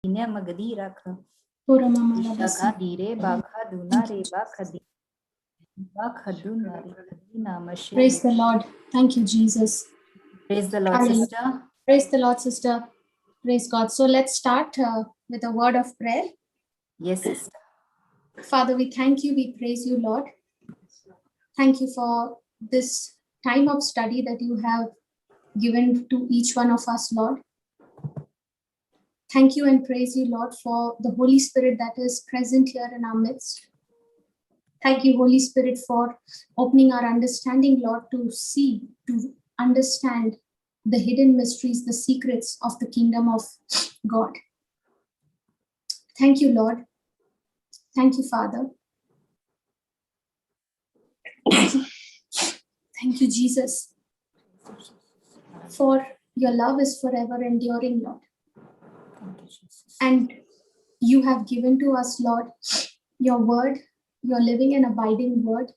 Magadira Praise the Lord. Thank you, Jesus. Praise the Lord, sister. Praise the Lord, sister. Praise God. So let's start with a word of prayer. Yes, sister. Father, we thank you. We praise you, Lord. Thank you for this time of study that you have given to each one of us, Lord. Thank you and praise you, Lord, for the Holy Spirit that is present here in our midst. Thank you, Holy Spirit, for opening our understanding, Lord, to see, to understand the hidden mysteries, the secrets of the kingdom of God. Thank you, Lord. Thank you, Father. Thank you, Jesus, for your love is forever enduring, Lord. Thank you, Jesus. And you have given to us, Lord, your word, your living and abiding word,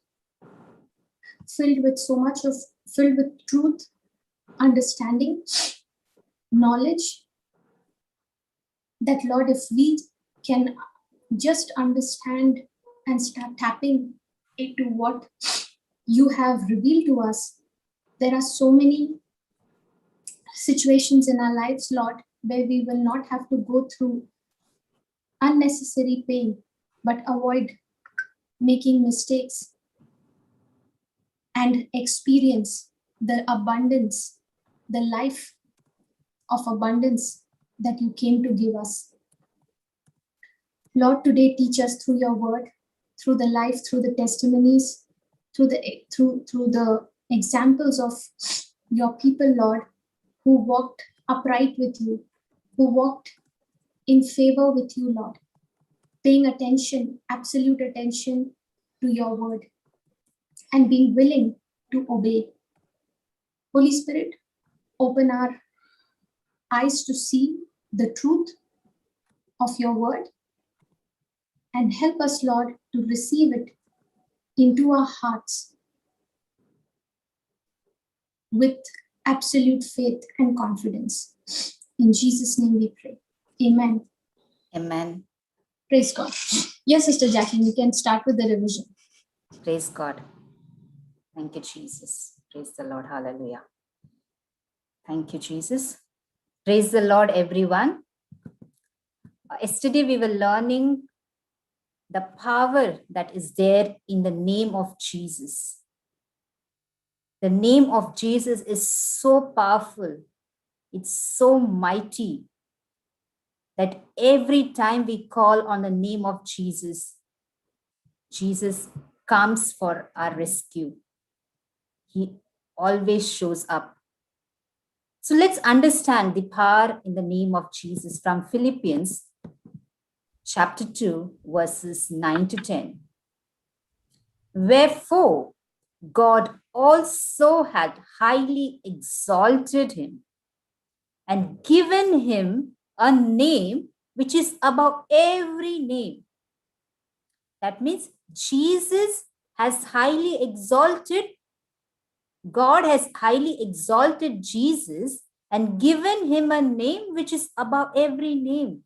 filled with truth, understanding, knowledge, that, Lord, if we can just understand and start tapping into what you have revealed to us, there are so many situations in our lives, Lord, where we will not have to go through unnecessary pain, but avoid making mistakes and experience the abundance, the life of abundance that you came to give us. Lord, today teach us through your word, through the life, through the testimonies, through the examples of your people, Lord, who walked upright with you, who walked in favor with you, Lord, paying attention, absolute attention to your word, and being willing to obey. Holy Spirit, open our eyes to see the truth of your word and help us, Lord, to receive it into our hearts with absolute faith and confidence. In Jesus' name we pray. Amen. Amen. Praise God. Yes, Sister Jackie, you can start with the revision. Praise God. Thank you, Jesus. Praise the Lord. Hallelujah. Thank you, Jesus. Praise the Lord, everyone. Yesterday we were learning the power that is there in the name of Jesus. The name of Jesus is so powerful. It's so mighty that every time we call on the name of Jesus, Jesus comes for our rescue. He always shows up. So let's understand the power in the name of Jesus from Philippians chapter 2, verses 9 to 10. Wherefore, God also had highly exalted him and given him a name which is above every name. That means Jesus has highly exalted, God has highly exalted Jesus and given him a name which is above every name.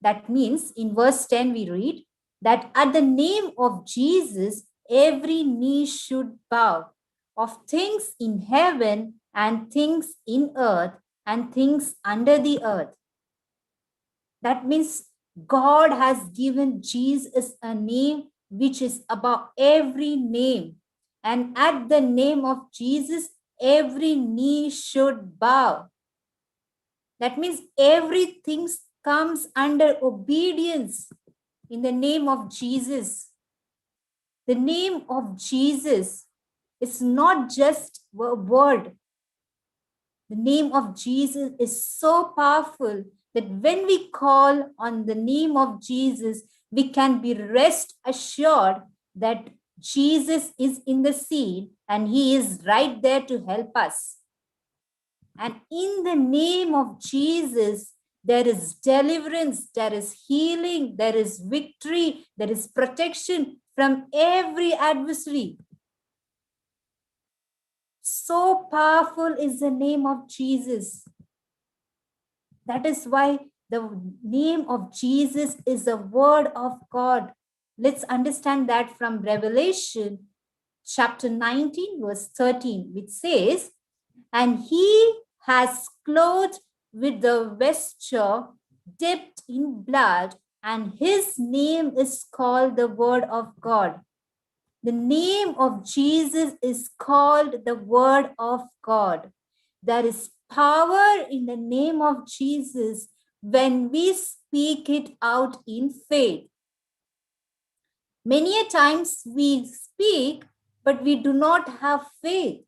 That means in verse 10 we read that at the name of Jesus, every knee should bow, of things in heaven and things in earth and things under the earth. That means God has given Jesus a name which is above every name. And at the name of Jesus, every knee should bow. That means everything comes under obedience in the name of Jesus. The name of Jesus is not just a word. The name of Jesus is so powerful that when we call on the name of Jesus, we can be rest assured that Jesus is in the scene and he is right there to help us. And in the name of Jesus, there is deliverance, there is healing, there is victory, there is protection from every adversary. So powerful is the name of Jesus. That is why The name of Jesus is the word of God. Let's understand that from Revelation chapter 19, verse 13, which says, "And he has clothed with the vesture dipped in blood, and his name is called the Word of God." The name of Jesus is called the Word of God. There is power in the name of Jesus when we speak it out in faith. Many a times we speak, but we do not have faith.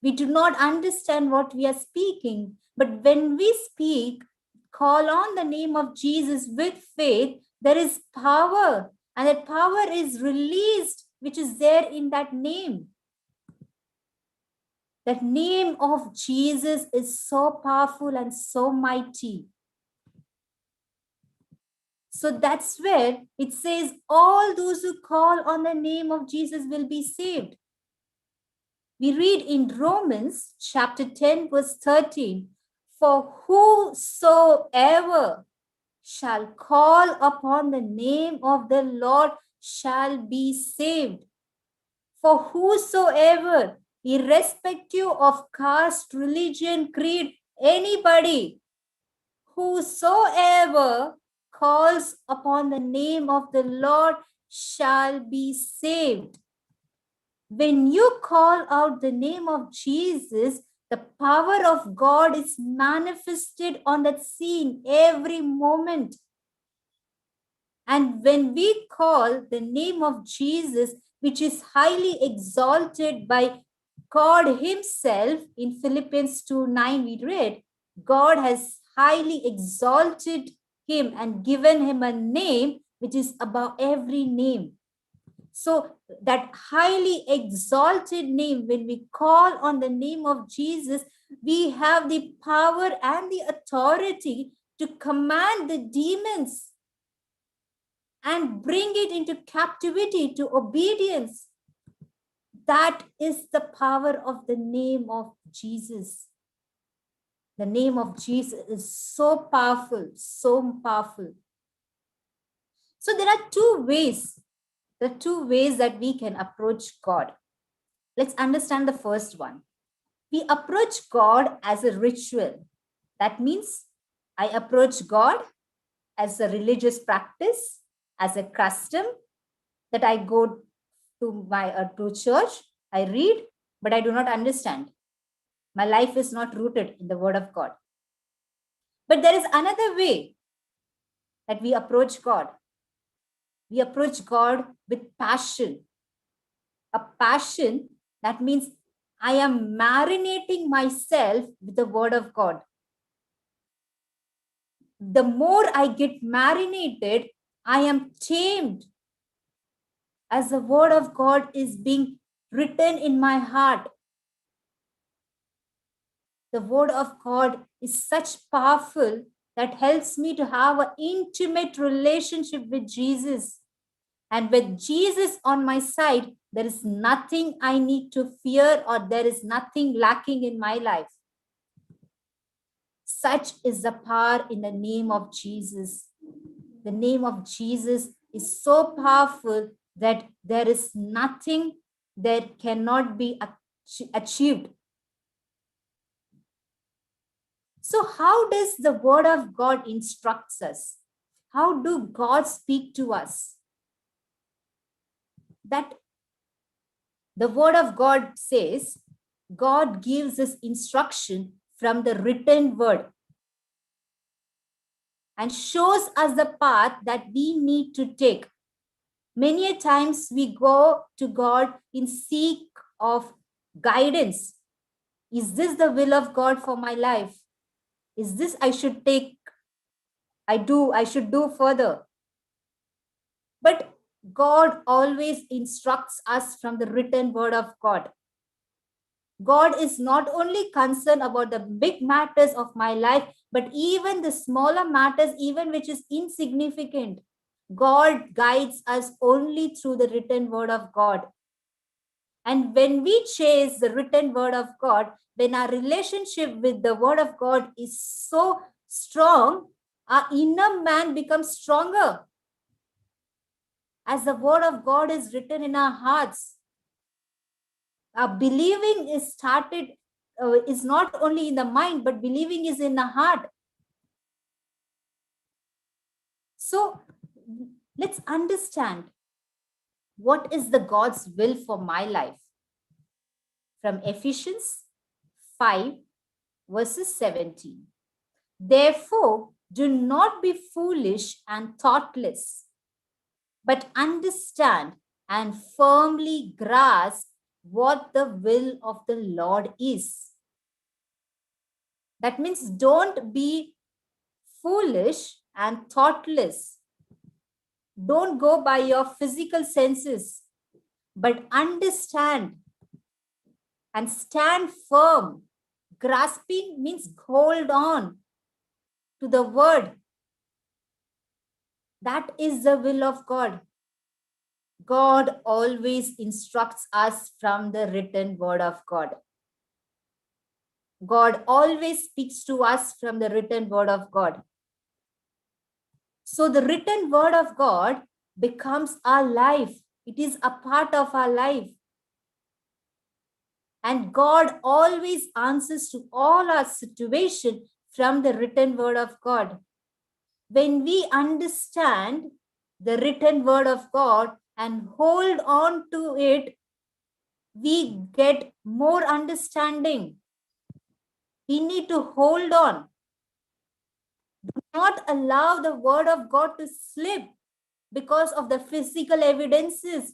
We do not understand what we are speaking. But when we speak, call on the name of Jesus with faith, there is power. And that power is released, which is there in that name. That name of Jesus is so powerful and so mighty. So that's where it says, all those who call on the name of Jesus will be saved. We read in Romans chapter 10, verse 13, "For whosoever shall call upon the name of the Lord shall be saved." For whosoever, irrespective of caste, religion, creed, anybody, whosoever calls upon the name of the Lord shall be saved. When you call out the name of Jesus, the power of God is manifested on that scene every moment. And when we call the name of Jesus, which is highly exalted by God Himself, in Philippians 2:9, we read, God has highly exalted Him and given Him a name which is above every name. So that highly exalted name, when we call on the name of Jesus, we have the power and the authority to command the demons and bring it into captivity to obedience. That is the power of the name of Jesus. The name of Jesus is so powerful, so powerful. So there are two ways. The two ways that we can approach God. Let's understand the first one. We approach God as a ritual. That means I approach God as a religious practice, as a custom, that I go to church, I read, but I do not understand. My life is not rooted in the Word of God. But there is another way that we approach God. We approach God with passion. A passion that means I am marinating myself with the Word of God. The more I get marinated, I am tamed as the Word of God is being written in my heart. The Word of God is such powerful that helps me to have an intimate relationship with Jesus. And with Jesus on my side, there is nothing I need to fear, or there is nothing lacking in my life. Such is the power in the name of Jesus. The name of Jesus is so powerful that there is nothing that cannot be achieved. So how does the Word of God instructs us? How do God speak to us? That the Word of God says, God gives us instruction from the written word and shows us the path that we need to take. Many a times we go to God in seek of guidance. Is this the will of God for my life? Is this I should take? I should do further. But God always instructs us from the written word of God. God is not only concerned about the big matters of my life, but even the smaller matters, even which is insignificant. God guides us only through the written word of God. And when we chase the written word of God, when our relationship with the word of God is so strong, our inner man becomes stronger. As the word of God is written in our hearts, our believing is not only in the mind, but believing is in the heart. So let's understand what is the God's will for my life. From Ephesians 5 verses 17. Therefore, do not be foolish and thoughtless, but understand and firmly grasp what the will of the Lord is. That means don't be foolish and thoughtless. Don't go by your physical senses, but understand and stand firm. Grasping means hold on to the word. That is the will of God. God always instructs us from the written word of God. God always speaks to us from the written word of God. So the written word of God becomes our life. It is a part of our life. And God always answers to all our situation from the written word of God. When we understand the written word of God and hold on to it, we get more understanding. We need to hold on. Do not allow the word of God to slip because of the physical evidences,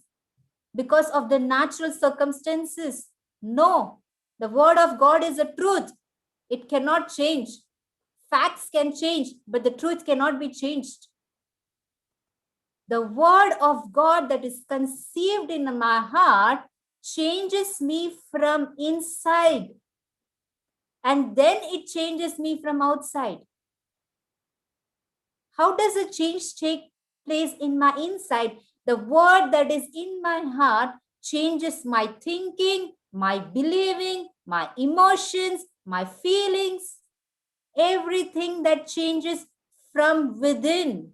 because of the natural circumstances. No, the word of God is a truth. It cannot change. Facts can change, but the truth cannot be changed. The word of God that is conceived in my heart changes me from inside, and then it changes me from outside. How does a change take place in my inside? The word that is in my heart changes my thinking, my believing, my emotions, my feelings, everything that changes from within.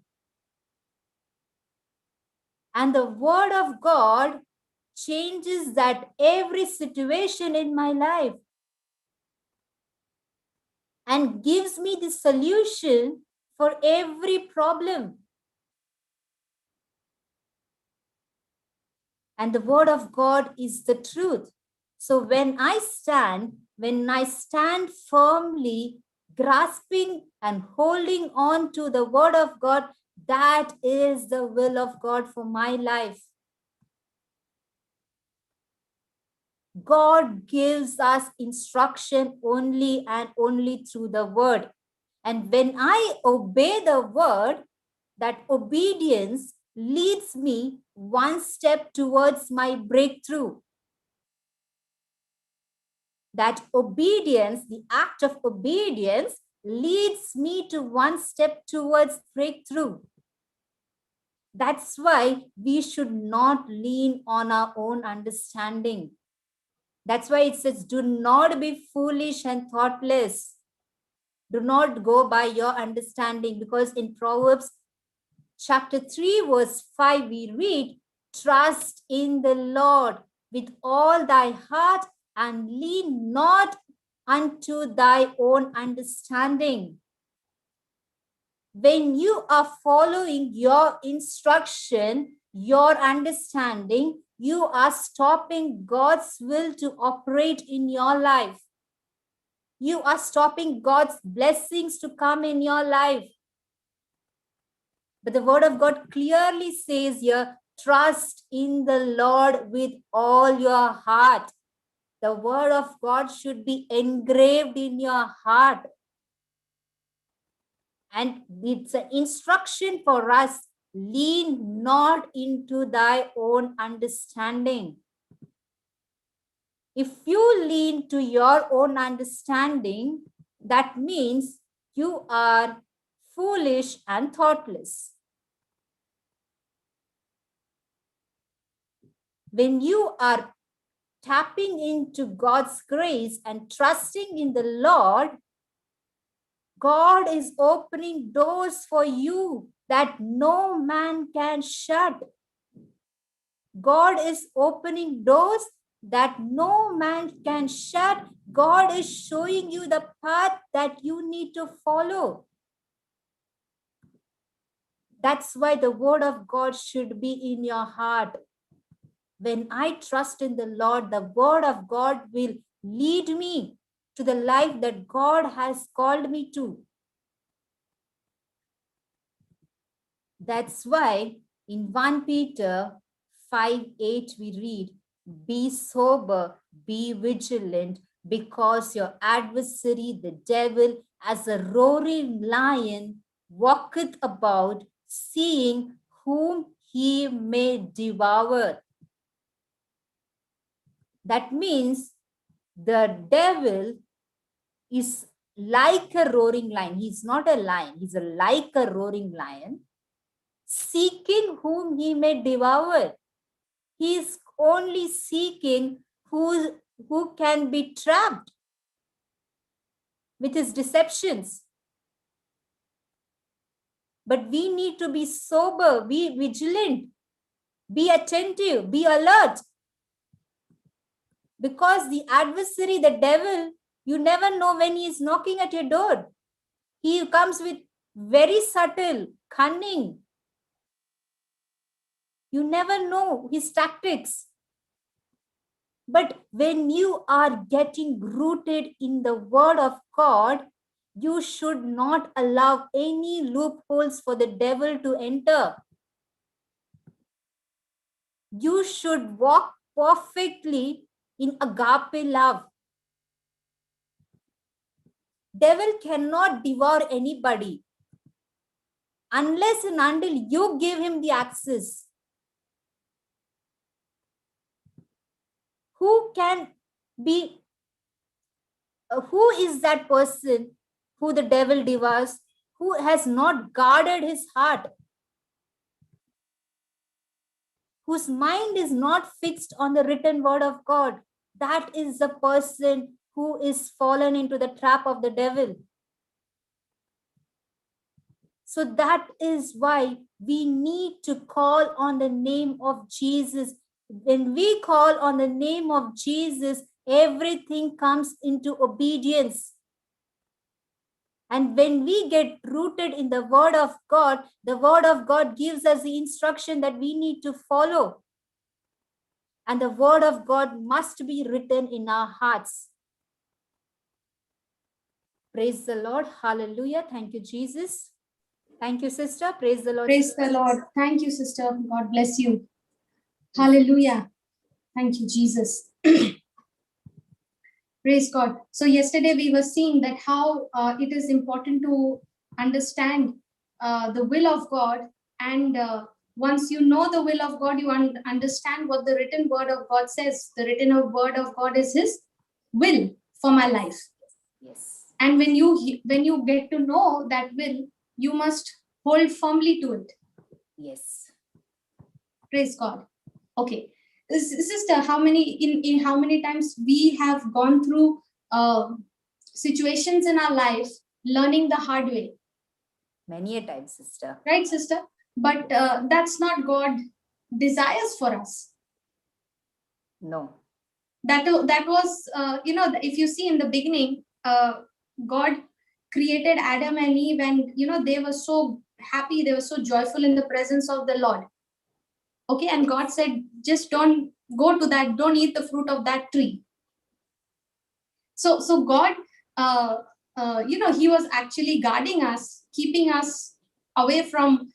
And the word of God changes that every situation in my life and gives me the solution for every problem. And the word of God is the truth. So when I stand firmly, grasping and holding on to the word of God, that is the will of God for my life. God gives us instruction only and only through the word. And when I obey the word, that obedience leads me one step towards my breakthrough. That obedience, the act of obedience, leads me to one step towards breakthrough. That's why we should not lean on our own understanding. That's why it says, do not be foolish and thoughtless. Do not go by your understanding, because in Proverbs chapter 3 verse 5 we read, trust in the Lord with all thy heart and lean not unto thy own understanding. When you are following your instruction, your understanding, you are stopping God's will to operate in your life. You are stopping God's blessings to come in your life. But the word of God clearly says here, trust in the Lord with all your heart. The word of God should be engraved in your heart. And it's an instruction for us, lean not into thy own understanding. If you lean to your own understanding, that means you are foolish and thoughtless. When you are tapping into God's grace and trusting in the Lord, God is opening doors for you that no man can shut. God is opening doors that no man can shut. God is showing you the path that you need to follow. That's why the word of God should be in your heart. When I trust in the Lord, the word of God will lead me to the life that God has called me to. That's why in 1 Peter 5:8 we read, be sober, be vigilant, because your adversary, the devil, as a roaring lion, walketh about, seeing whom he may devour. That means the devil is like a roaring lion. He's not a lion. He's like a roaring lion, seeking whom he may devour. He is only seeking who can be trapped with his deceptions. But we need to be sober, be vigilant, be attentive, be alert. Because the adversary, the devil, you never know when he is knocking at your door. He comes with very subtle, cunning. You never know his tactics. But when you are getting rooted in the word of God, you should not allow any loopholes for the devil to enter. You should walk perfectly in agape love. Devil cannot devour anybody unless and until you give him the access. Who can be, who is that person who the devil devours, who has not guarded his heart, whose mind is not fixed on the written word of God? That is the person who is fallen into the trap of the devil. So that is why we need to call on the name of Jesus. When we call on the name of Jesus, everything comes into obedience. And when we get rooted in the word of God, the word of God gives us the instruction that we need to follow. And the word of God must be written in our hearts. Praise the Lord. Hallelujah. Thank you, Jesus. Thank you, sister. Praise the Lord. Praise the Lord. Thank you, sister. God bless you. Hallelujah. Thank you, Jesus. Praise God. So yesterday we were seeing that how it is important to understand the will of God. And once you know the will of God, you understand what the written word of God says. The written word of God is his will for my life. Yes. And when you get to know that will, you must hold firmly to it. Yes. Praise God. Okay. Sister, how many times we have gone through situations in our life learning the hard way? Many a time, sister. Right, sister? But that's not God desires for us. No. That was, if you see in the beginning, God created Adam and Eve, and they were so happy, they were so joyful in the presence of the Lord. Okay, and God said, just don't go to that, don't eat the fruit of that tree. So God, he was actually guarding us, keeping us away from,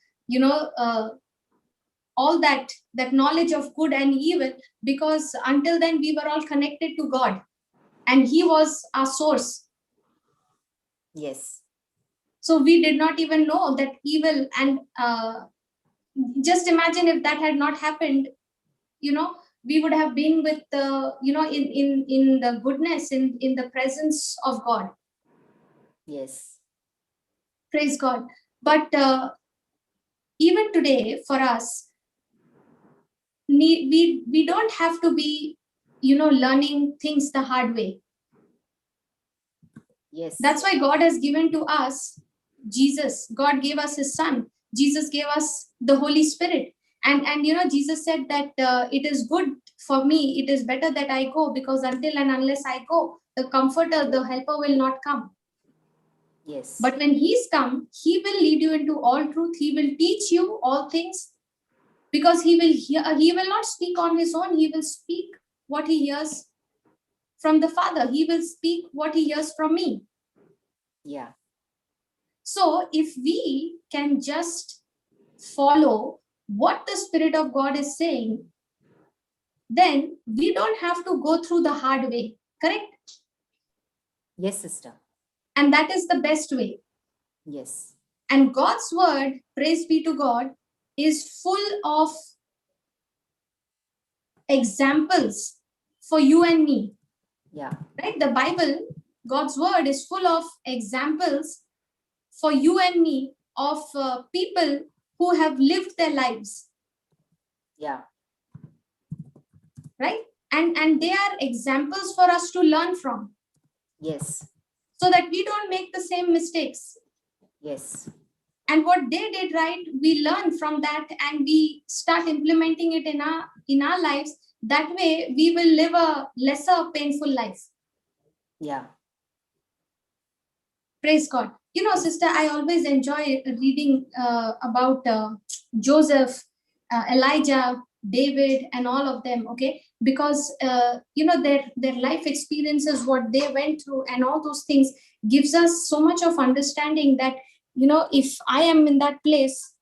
all that knowledge of good and evil, because until then we were all connected to God, and He was our source. Yes. So we did not even know that evil, and just imagine if that had not happened, we would have been with in the goodness, in the presence of God. Yes. Praise God. But even today for us, we don't have to be learning things the hard way. Yes. That's why God has given to us Jesus. God gave us his son. Jesus gave us the Holy Spirit. And Jesus said that it is good for me. It is better that I go, because until and unless I go, the comforter, the helper will not come. Yes. But when he's come, he will lead you into all truth. He will teach you all things, because he will not speak on his own. He will speak what he hears from the Father. He will speak what he hears from me. Yeah. So if we can just follow what the Spirit of God is saying, then we don't have to go through the hard way, correct? Yes, sister. And that is the best way. Yes. And God's word, praise be to God, is full of examples for you and me. Yeah. Right? The Bible, God's word, is full of examples for you and me of people who have lived their lives. Yeah. Right? And they are examples for us to learn from. Yes. So that we don't make the same mistakes. Yes. And what they did right, we learn from that and we start implementing it in our lives. That way we will live a lesser painful life. Yeah. Praise God. Sister, I always enjoy reading about Joseph, Elijah, David, and all of them. Okay, because their life experiences, what they went through, and all those things gives us so much of understanding that if I am in that place,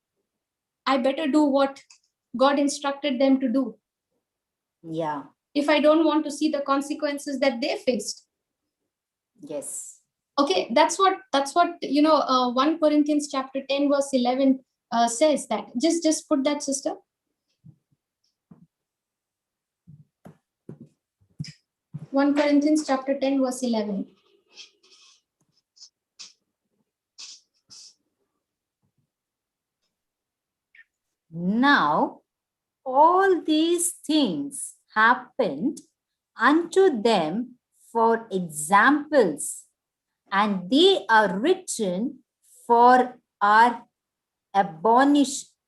I better do what God instructed them to do. Yeah. If I don't want to see the consequences that they faced. Yes. Okay, that's what 1 Corinthians chapter 10 verse 11 says. That just put that, sister. 1 Corinthians chapter 10 verse 11. Now all these things happened unto them for examples, and they are written for our Admonition,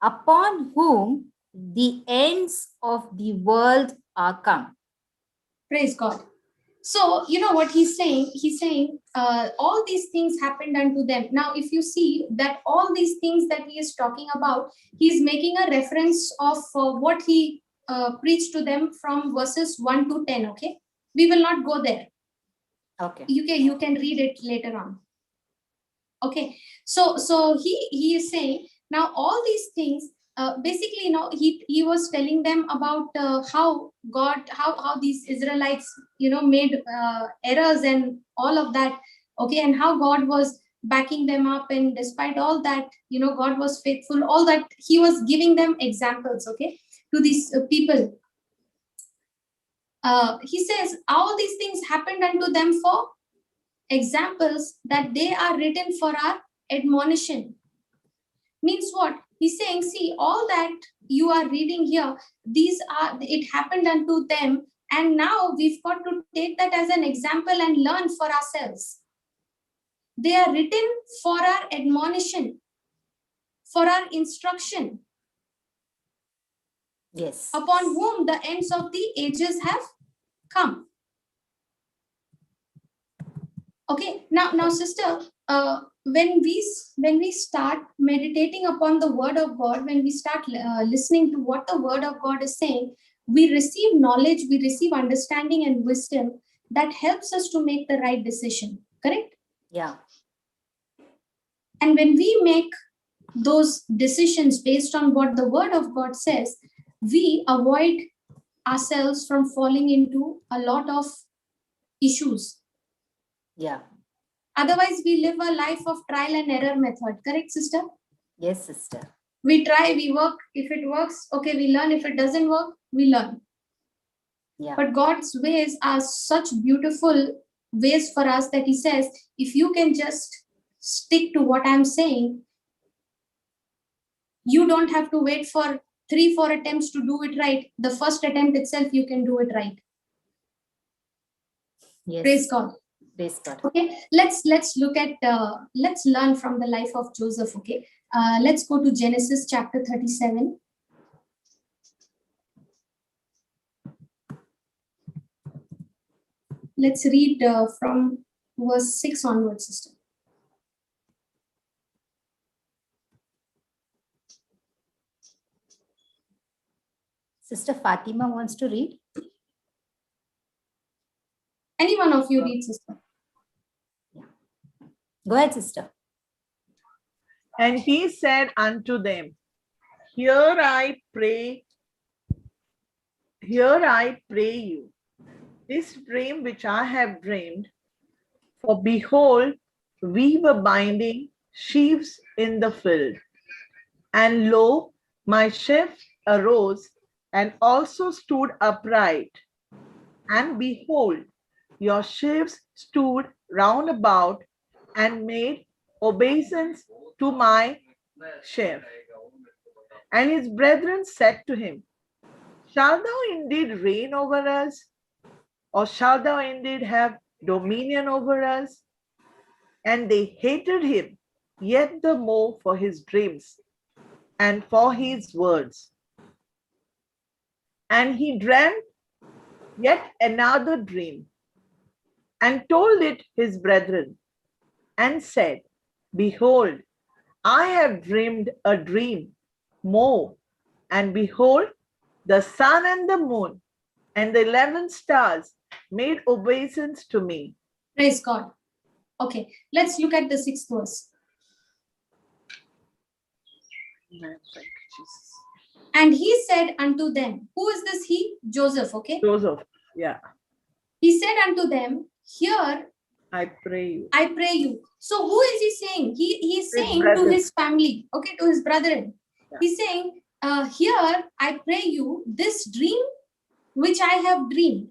upon whom the ends of the world are come. praise God. So what he's saying, all these things happened unto them. Now if you see that all these things that he is talking about, he's making a reference of what he preached to them from verses 1 to 10. Okay, we will not go there. Okay. You can read it later on. Okay, so he is saying now all these things, basically he was telling them about how God, how these Israelites made errors and all of that. Okay, and how God was backing them up, and despite all that, God was faithful. All that he was giving them examples, okay, to these people. He says all these things happened unto them for examples, that they are written for our admonition. Means what? He's saying, see, all that you are reading here, it happened unto them, and now we've got to take that as an example and learn for ourselves. They are written for our admonition, for our instruction. Yes. Upon whom the ends of the ages have come. Okay, now sister, when we start meditating upon the word of God, when we start listening to what the word of God is saying, we receive knowledge, we receive understanding and wisdom that helps us to make the right decision, correct? Yeah. And when we make those decisions based on what the word of God says, we avoid ourselves from falling into a lot of issues. Yeah. Otherwise, we live a life of trial and error method. Correct, sister? Yes, sister. We try, we work. If it works, okay, we learn. If it doesn't work, we learn. Yeah. But God's ways are such beautiful ways for us that he says, if you can just stick to what I'm saying, you don't have to wait for 3-4 attempts to do it right, the first attempt itself you can do it right. Yes. Praise God. Praise God. Okay, let's look at let's learn from the life of Joseph. Okay, let's go to Genesis chapter 37. Let's read from verse 6 onwards, sister. Sister Fatima wants to read. Any one of you read, sister. Yeah. Go ahead, sister. And he said unto them, Here I pray you, this dream which I have dreamed, for behold, we were binding sheaves in the field. And lo, my sheaf arose and also stood upright. And behold, your sheaves stood round about and made obeisance to my sheaf. And his brethren said to him, Shalt thou indeed reign over us? Or shalt thou indeed have dominion over us? And they hated him yet the more for his dreams and for his words. And he dreamt yet another dream, and told it his brethren, and said, Behold, I have dreamed a dream more, and behold, the sun and the moon and the 11 stars made obeisance to me. Praise God. Okay, let's look at the 6th verse. And he said unto them, who is this he? Joseph, okay? Joseph, yeah. He said unto them, Here I pray you. I pray you. So who is he saying? He's saying brethren. to his family, okay, to his brethren. Yeah. He's saying, here I pray you this dream which I have dreamed.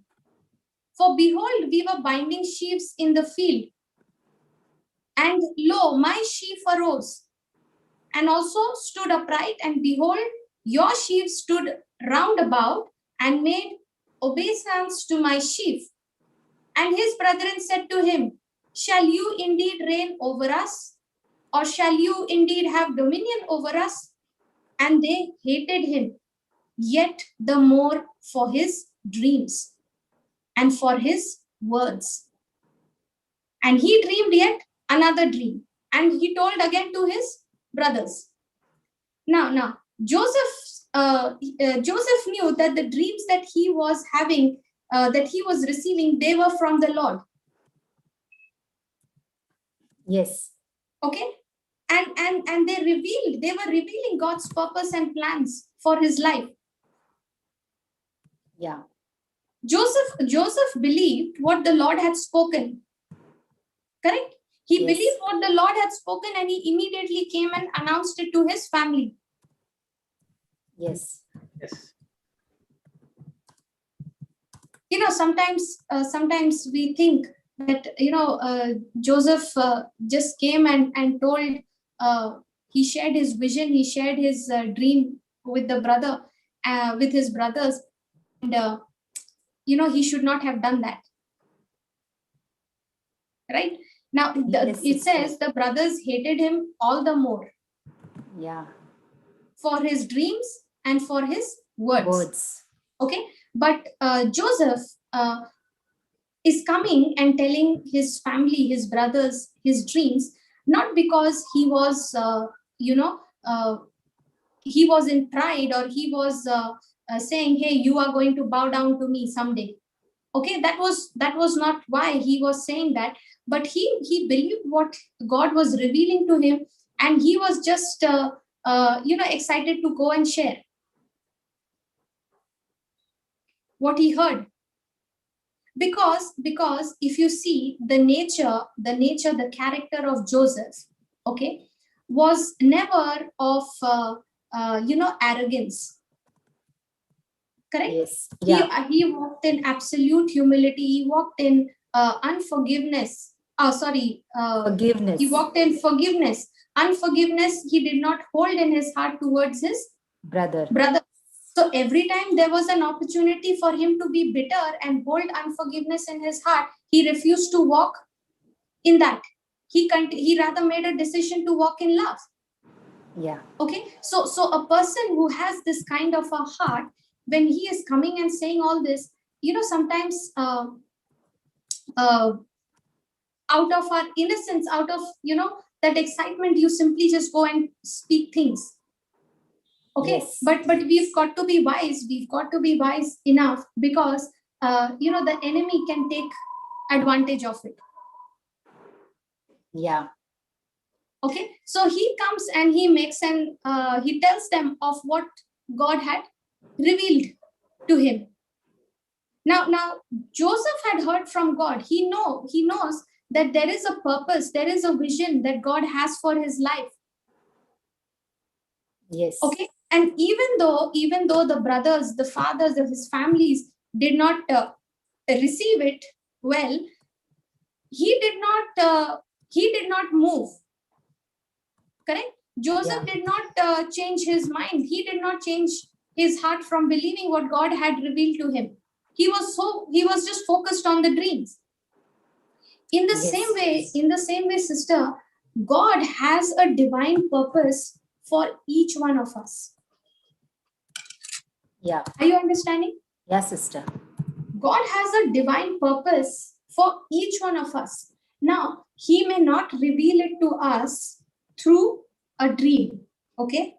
For behold, we were binding sheaves in the field. And lo, my sheaf arose and also stood upright. And behold, your sheaf stood round about and made obeisance to my sheaf. And his brethren said to him, Shall you indeed reign over us? Or shall you indeed have dominion over us? And they hated him yet the more for his dreams and for his words. And he dreamed yet another dream, and he told again to his brothers. Now, Joseph knew that the dreams that he was having, that he was receiving, they were from the Lord. Yes. Okay, and they were revealing God's purpose and plans for his life. Yeah. Joseph believed what the Lord had spoken. Correct? He Yes. believed what the Lord had spoken, and he immediately came and announced it to his family. Yes. Yes. You know, sometimes we think that, Joseph just came and told, he shared his vision, he shared his dream with with his brothers, and he should not have done that. Right? Now, Yes, it sister. says the brothers hated him all the more Yeah. for his dreams and for his words. Okay, but Joseph is coming and telling his family, his brothers, his dreams, not because he was, he was in pride, or he was saying, hey, you are going to bow down to me someday. Okay, that was not why he was saying that, but he believed what God was revealing to him, and he was just excited to go and share what he heard. Because if you see the character of Joseph, okay, was never of arrogance. Correct? Yes. Yeah. He walked in absolute humility. He walked in unforgiveness. Forgiveness. He walked in forgiveness. Unforgiveness he did not hold in his heart towards his brother. brothers. So every time there was an opportunity for him to be bitter and hold unforgiveness in his heart, he refused to walk in that. He rather made a decision to walk in love. Yeah. Okay, so a person who has this kind of a heart, when he is coming and saying all this, sometimes out of our innocence, out of that excitement, you simply just go and speak things. Okay, Yes. but we've got to be wise. We've got to be wise enough, because the enemy can take advantage of it. Yeah. Okay, so he comes and he makes he tells them of what God had revealed to him. Now Joseph had heard from God. He knows that there is a purpose, there is a vision that God has for his life. Yes. Okay, and even though the brothers, the fathers of his families did not receive it well, he did not move. Correct? Joseph did not change his mind. He did not change his heart from believing what God had revealed to him. He was just focused on the dreams. In the same way, sister, God has a divine purpose for each one of us. Yeah. Are you understanding? Yes, sister. God has a divine purpose for each one of us. Now, he may not reveal it to us through a dream. Okay?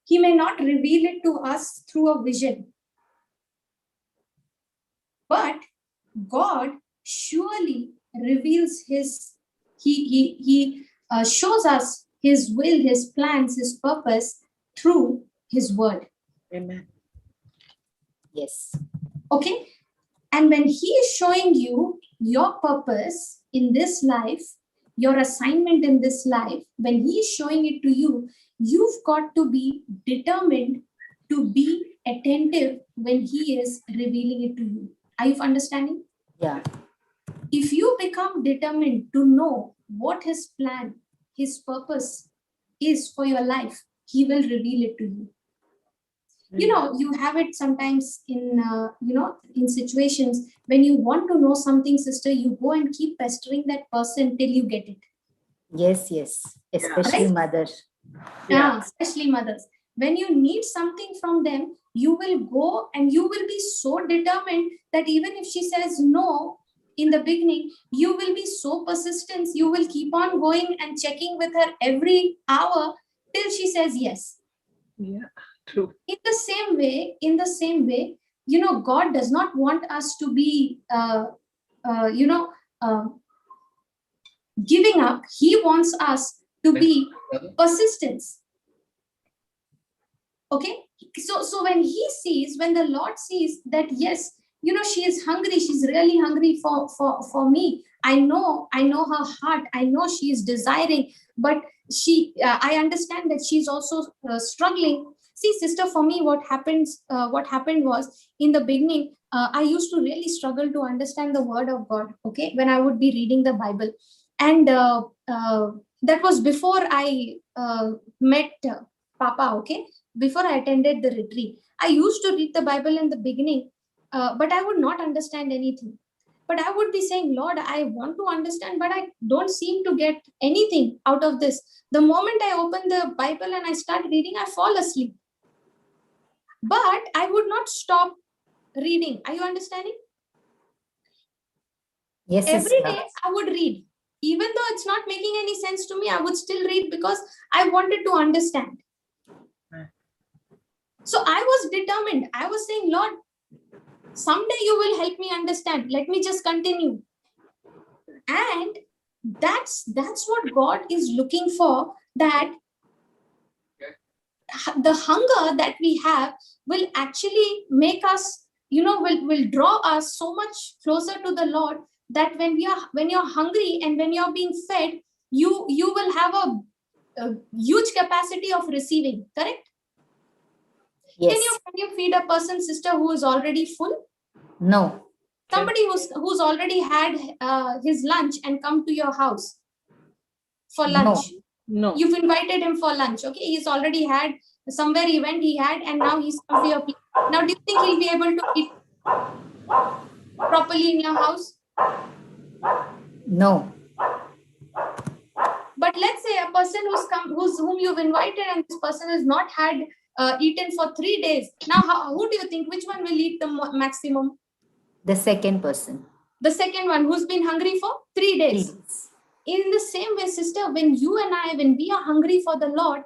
He may not reveal it to us through a vision. But God surely reveals he shows us his will, his plans, his purpose through his word. Amen. Yes. Okay? And when he is showing you your purpose in this life, your assignment in this life, when he is showing it to you, you've got to be determined to be attentive when he is revealing it to you. Are you understanding? Yeah. If you become determined to know what his plan, his purpose is for your life, he will reveal it to you. You have it sometimes in in situations when you want to know something, sister, you go and keep pestering that person till you get it. Yes. Especially Right? mother. Yeah, especially mothers. When you need something from them, you will go and you will be so determined that even if she says no in the beginning, you will be so persistent. You will keep on going and checking with her every hour till she says yes. Yeah, true. In the same way, God does not want us to be giving up. He wants us to be persistent. Okay, so when the Lord sees that, yes, she is hungry, she's really hungry for me. I know her heart, I know she is desiring, but I understand that she's also struggling. See, sister, for me, what happened was, in the beginning, I used to really struggle to understand the word of God. Okay, when I would be reading the Bible, and that was before I met Papa. Okay, before I attended the retreat, I used to read the Bible in the beginning, but I would not understand anything. But I would be saying, Lord, I want to understand, but I don't seem to get anything out of this. The moment I open the Bible and I start reading, I fall asleep. But I would not stop reading. Are you understanding? Yes, Every sister. day I would read. Even though it's not making any sense to me, I would still read because I wanted to understand. So I was determined. I was saying, Lord, someday you will help me understand. Let me just continue. And that's what God is looking for, that the hunger that we have will actually make us, will draw us so much closer to the Lord, that when you're hungry and when you're being fed, you will have a huge capacity of receiving. Correct? Yes. Can you feed a person, sister, who is already full? No. Somebody who's already had his lunch and come to your house for lunch. No. You've invited him for lunch. Okay, he's already had somewhere event he had, and now he's come to your place. Now, do you think he'll be able to eat properly in your house? No. But let's say a person whom you've invited, and this person has not had eaten for 3 days. Now, who do you think, which one will eat the maximum? The second person. The second one, who's been hungry for 3 days. 3 days. In the same way, sister, when you and I, when we are hungry for the Lord,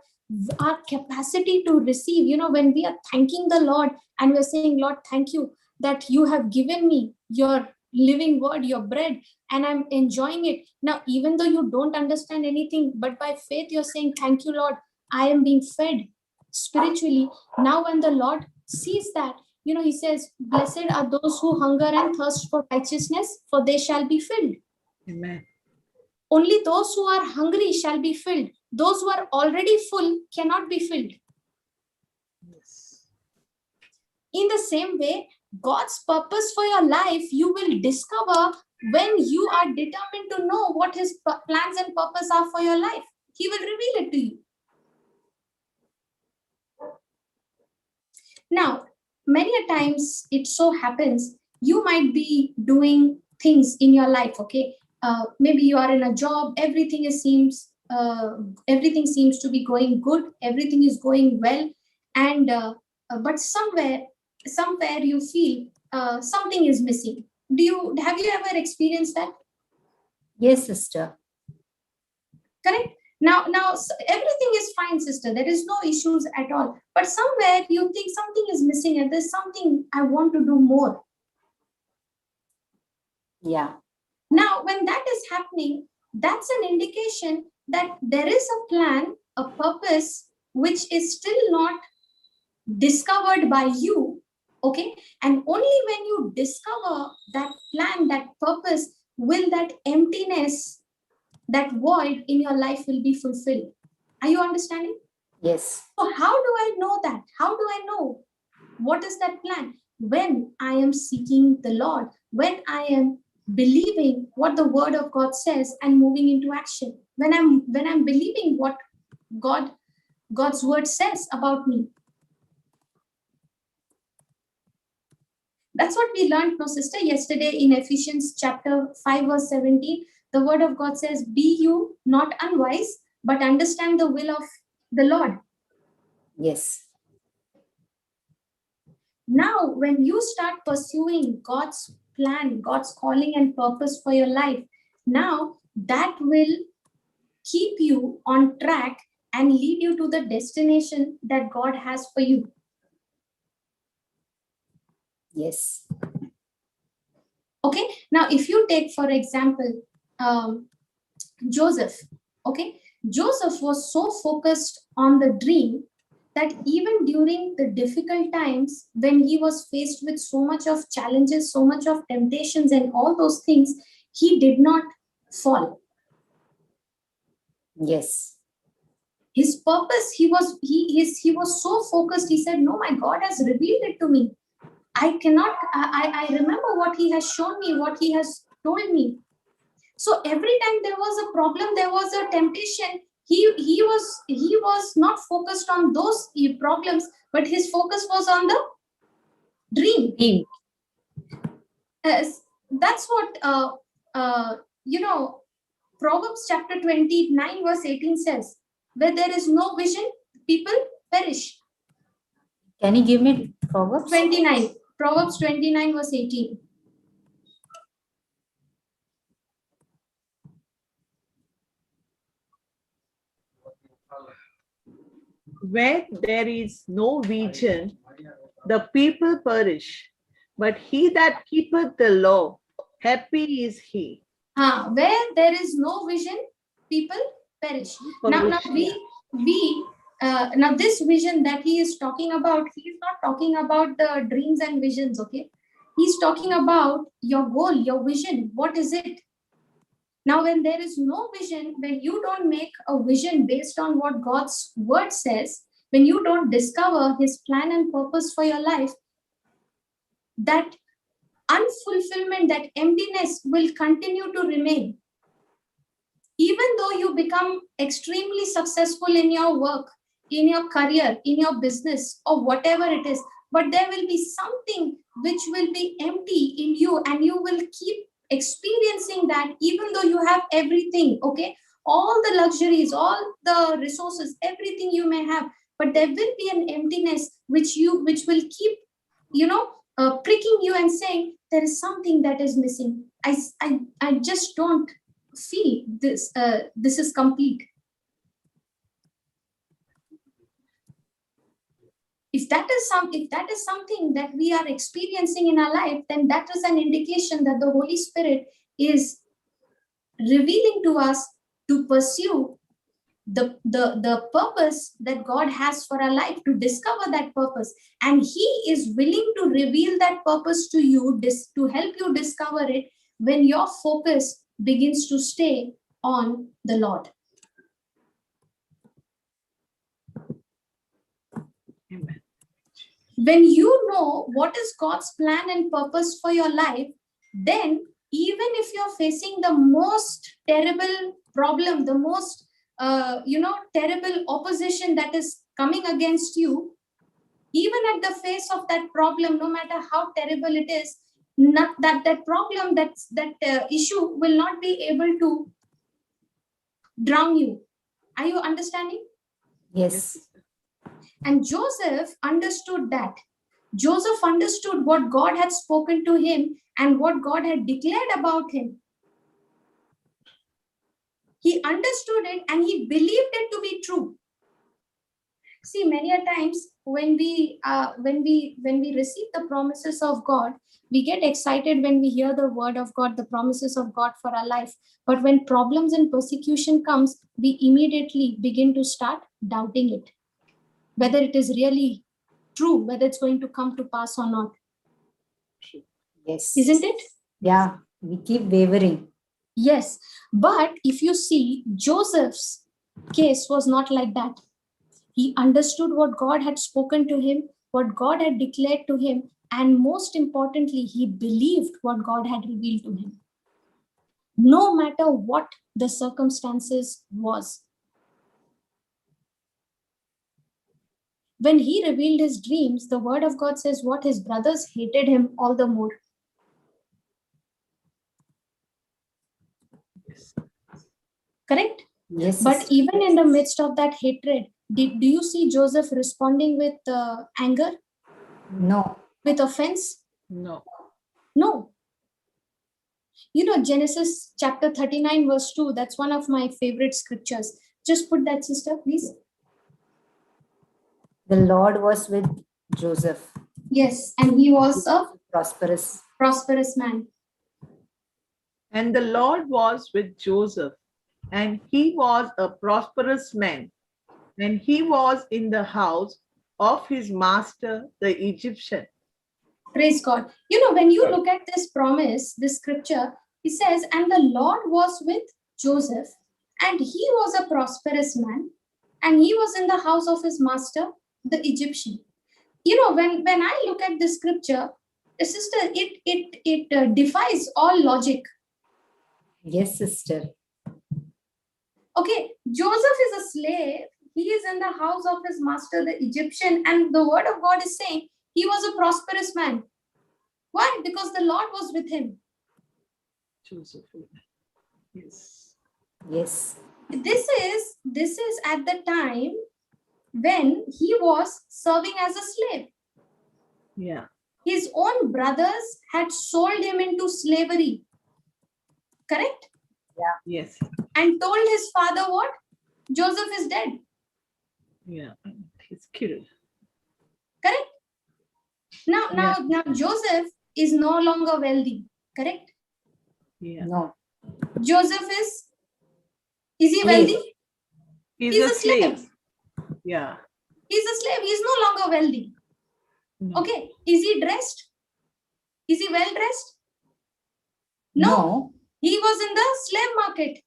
our capacity to receive, when we are thanking the Lord and we're saying, Lord, thank you that you have given me your living word, your bread, and I'm enjoying it. Now, even though you don't understand anything, but by faith, you're saying, thank you, Lord, I am being fed spiritually. Now, when the Lord sees that, he says, blessed are those who hunger and thirst for righteousness, for they shall be filled. Amen. Only those who are hungry shall be filled. Those who are already full cannot be filled. Yes. In the same way, God's purpose for your life, you will discover when you are determined to know what his plans and purpose are for your life. He will reveal it to you. Now, many a times it so happens, you might be doing things in your life, okay? Maybe you are in a job, everything seems to be going good, everything is going well, and but somewhere you feel something is missing. Have you ever experienced that? Yes, sister. Correct. Now everything is fine, sister. There is no issues at all. But somewhere you think something is missing, and there's something I want to do more. Yeah. Now, when that is happening, that's an indication that there is a plan, a purpose, which is still not discovered by you, okay? And only when you discover that plan, that purpose, will that emptiness, that void in your life will be fulfilled. Are you understanding? Yes. So how do I know that? How do I know what is that plan? When I am seeking the Lord, when I am believing what the word of God says and moving into action, when I'm believing what God's word says about me. That's what we learned, no sister, yesterday in Ephesians chapter 5 verse 17. The word of God says, be you not unwise, but understand the will of the Lord. Yes. Now, when you start pursuing God's plan, God's calling and purpose for your life, now that will keep you on track and lead you to the destination that God has for you. Yes. Okay. Now, if you take, for example, Joseph, okay, Joseph was so focused on the dream that even during the difficult times when he was faced with so much of challenges, so much of temptations and all those things, he did not fall. Yes. His purpose, he was so focused. He said, no, my God has revealed it to me. I remember what he has shown me, what he has told me. So every time there was a problem, there was a temptation, he was not focused on those problems, but his focus was on the dream. That's what Proverbs chapter 29 verse 18 says, where there is no vision, people perish. Can you give me Proverbs? 29. Proverbs 29 verse 18. Where there is no vision, the people perish, but he that keepeth the law, happy is he. Where there is no vision, people perish. Now this vision that he is talking about, he is not talking about the dreams and visions, okay? He's talking about your goal, your vision. What is it? Now, when there is no vision, when you don't make a vision based on what God's word says, when you don't discover his plan and purpose for your life, that unfulfillment, that emptiness will continue to remain. Even though you become extremely successful in your work, in your career, in your business, or whatever it is, but there will be something which will be empty in you, and you will keep experiencing that even though you have everything, okay, all the luxuries, all the resources, everything you may have, but there will be an emptiness which will keep, pricking you and saying there is something that is missing. I just don't feel this. This is complete. If that is something that we are experiencing in our life, then that is an indication that the Holy Spirit is revealing to us to pursue the purpose that God has for our life, to discover that purpose. And He is willing to reveal that purpose to you, to help you discover it, when your focus begins to stay on the Lord. Amen. When you know what is God's plan and purpose for your life, then even if you're facing the most terrible problem, the most terrible opposition that is coming against you, even at the face of that problem, no matter how terrible it is, not that problem, that issue will not be able to drown you. Are you understanding? Yes. And Joseph understood that. Joseph understood what God had spoken to him and what God had declared about him. He understood it and he believed it to be true. See, many a times when we receive the promises of God, we get excited when we hear the word of God, the promises of God for our life. But when problems and persecution comes, we immediately begin to start doubting it, whether it is really true, whether it's going to come to pass or not. Yes. Isn't it? Yeah, we keep wavering. Yes, but if you see, Joseph's case was not like that. He understood what God had spoken to him, what God had declared to him, and most importantly, he believed what God had revealed to him. No matter what the circumstances was. When he revealed his dreams, the word of God says what his brothers hated him all the more. Correct? Yes. But even in the midst of that hatred, do you see Joseph responding with anger? No. With offense? No. No. You know, Genesis chapter 39 verse 2, that's one of my favorite scriptures. Just put that, sister, please. The Lord was with Joseph. Yes, and he was a prosperous man. And the Lord was with Joseph, and he was a prosperous man, and he was in the house of his master, the Egyptian. Praise God. You know, when you look at this promise, this scripture, it says, and the Lord was with Joseph, and he was a prosperous man, and he was in the house of his master, the Egyptian. You know, when I look at this scripture, sister, it defies all logic. Yes, sister. Okay, Joseph is a slave. He is in the house of his master, the Egyptian, and the word of God is saying he was a prosperous man. Why? Because the Lord was with him. Joseph. Yes. Yes. This is at the time when he was serving as a slave. Yeah. His own brothers had sold him into slavery. Correct? Yeah. Yes. And told his father what? Joseph is dead. Yeah. He's killed. Correct? Now Joseph is no longer wealthy. Correct? Yeah. No. Joseph is he wealthy? He's a slave. Yeah. He's a slave. He's no longer wealthy. No. Okay. Is he dressed? Is he well dressed? No. He was in the slave market,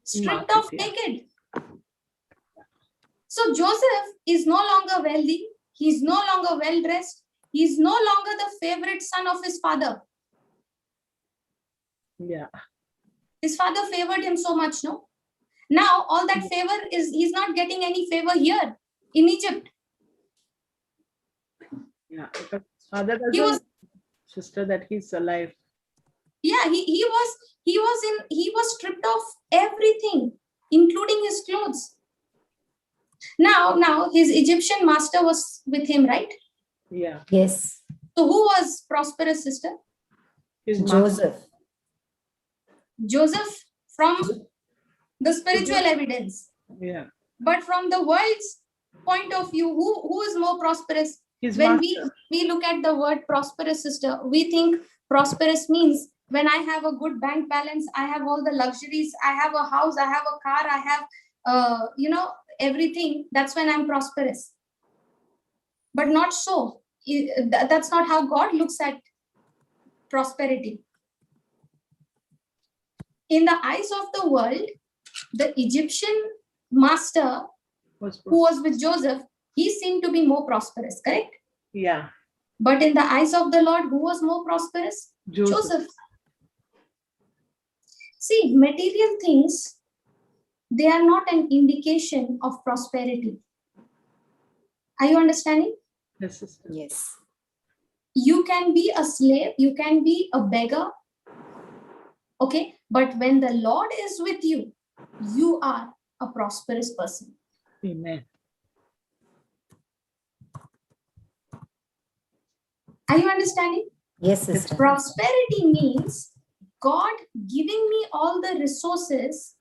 stripped off naked. So Joseph is no longer wealthy. He's no longer well dressed. He's no longer the favorite son of his father. Yeah. His father favored him so much, no? Now all that favor is, he's not getting any favor here. in Egypt. Yeah. But father He was, doesn't, sister, that he's alive. yeah, he was stripped of everything, including his clothes. Now his Egyptian master was with him, right? Yeah. Yes. So who was prosperous, sister? His master. Joseph. Joseph, from the spiritual evidence. Yeah. But from the world's point of view, who is more prosperous? His When master. we look at the word prosperous, sister, we think prosperous means when I have a good bank balance, I have all the luxuries, I have a house, I have a car, I have everything. That's when I'm prosperous. But not so. That's not how God looks at prosperity. In the eyes of the world, the Egyptian master who was with Joseph, he seemed to be more prosperous, correct? Yeah. But in the eyes of the Lord, who was more prosperous? Joseph. See, material things, they are not an indication of prosperity. Are you understanding? Yes, sister. Yes. You can be a slave, you can be a beggar, okay? But when the Lord is with you, you are a prosperous person. Amen. Are you understanding? Yes, sister. Prosperity means God giving me all the resources,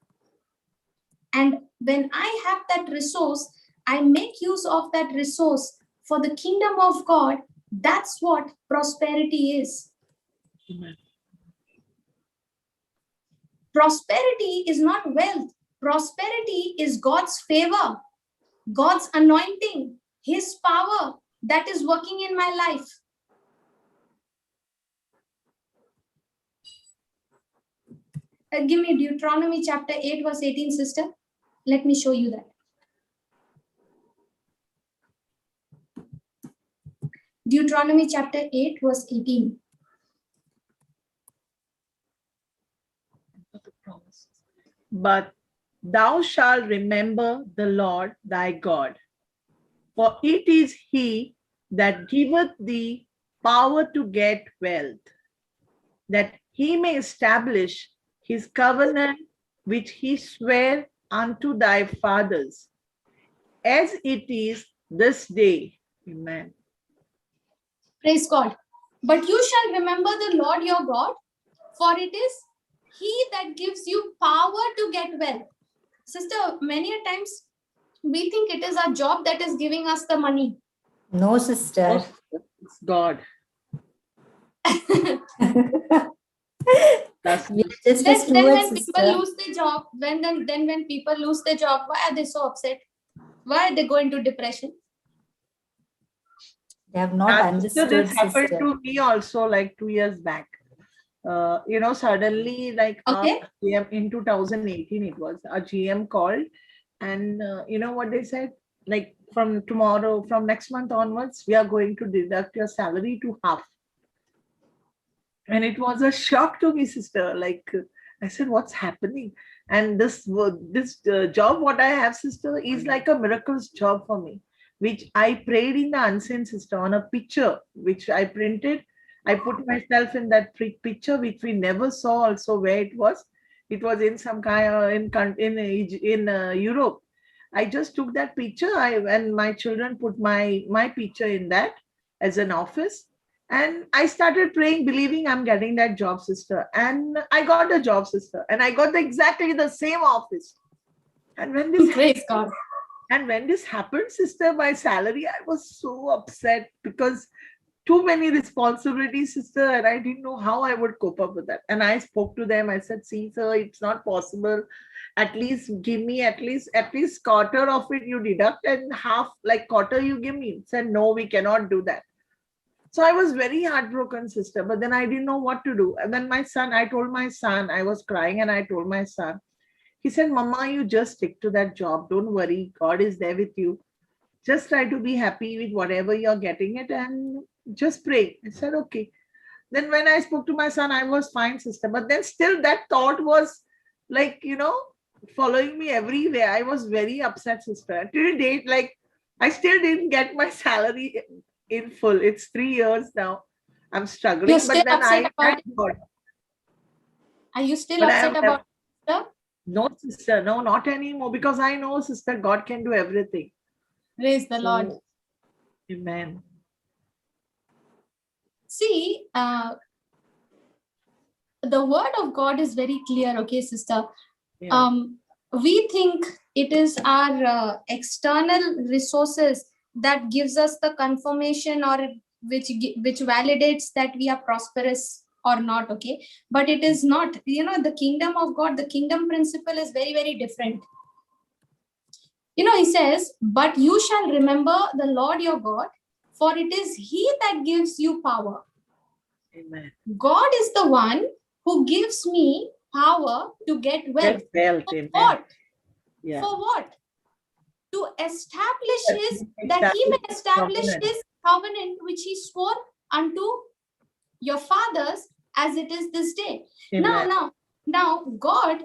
and when I have that resource, I make use of that resource for the kingdom of God. That's what prosperity is. Amen. Prosperity is not wealth. Prosperity is God's favor, God's anointing, His power that is working in my life. Give me Deuteronomy chapter 8, verse 18, sister. Let me show you that. Deuteronomy chapter 8, verse 18. But thou shalt remember the Lord thy God, for it is he that giveth thee power to get wealth, that he may establish his covenant which he sware unto thy fathers, as it is this day. Amen. Praise God. But you shall remember the Lord your God, for it is He that gives you power to get wealth. Sister, many a times we think it is our job that is giving us the money. No, sister. It's God. That's We are just a Then steward, when people sister. lose their job, when people lose their job, why are they so upset? Why are they going to depression? They have not sister, understood, this happened sister. to me also like 2 years back. Suddenly, like Okay. our GM in 2018, it was a GM called, and you know what they said? Like from tomorrow, from next month onwards, we are going to deduct your salary to half. And it was a shock to me, sister. Like I said, what's happening? And this job, what I have, sister, is like a miracles job for me, which I prayed in the unseen, sister, on a picture which I printed. I put myself in that picture, which we never saw also where it was. It was in some kind in Europe. I just took that picture. And my children put my picture in that as an office. And I started praying, believing I'm getting that job, sister. And I got a job, sister. And I got exactly the same office. And when this Praise God. and when this happened, sister, my salary, I was so upset because too many responsibilities, sister, and I didn't know how I would cope up with that. And I spoke to them. I said, see, sir, it's not possible. At least give me at least quarter of it you deduct, and half, like quarter you give me. Said, no, we cannot do that. So I was very heartbroken, sister, but then I didn't know what to do. And then I told my son, I was crying, and I told my son, he said, Mama, you just stick to that job. Don't worry. God is there with you. Just try to be happy with whatever you're getting it and just pray. I said, okay. Then when I spoke to my son, I was fine, sister. But then still that thought was like, following me everywhere. I was very upset, sister. Till date, like I still didn't get my salary in full. It's 3 years now. I'm struggling, You're but still then upset I about thank it? God. Are you still But I upset have about it, sister? no, sister, no, not anymore, because I know, sister, God can do everything. Praise the Lord. So, amen. See, the word of God is very clear, okay, sister? Yeah. We think it is our external resources that gives us the confirmation, or which validates that we are prosperous or not, okay? But it is not. The kingdom of God, the kingdom principle is very, very different. He says, but you shall remember the Lord your God, for it is he that gives you power. Amen. God is the one who gives me power to get wealth. Get wealth. For Amen. what? Yeah. For what? To establish Yes, that he may establish covenant. his covenant which he swore unto your fathers, as it is this day. Amen. Now, God,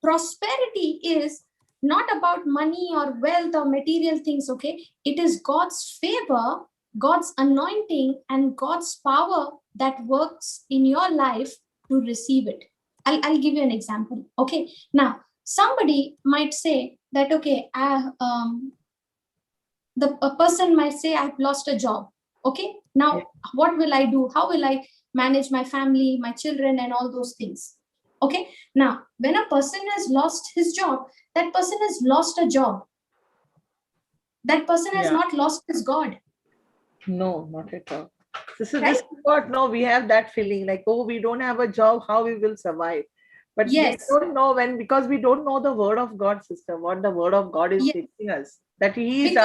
prosperity is not about money or wealth or material things, okay? It is God's favor, God's anointing, and God's power that works in your life to receive it. I'll give you an example, okay? Now, somebody might say that, okay, a person might say, I've lost a job, okay? Now, what will I do? How will I manage my family, my children, and all those things? Okay, now when a person has lost his job, that person has lost a job. That person has not lost his God. No, not at all. This is Right? what, no, we have that feeling like, oh, we don't have a job, how we will survive. But Yes. we don't know because we don't know the word of God, sister, what the word of God is teaching us. That he is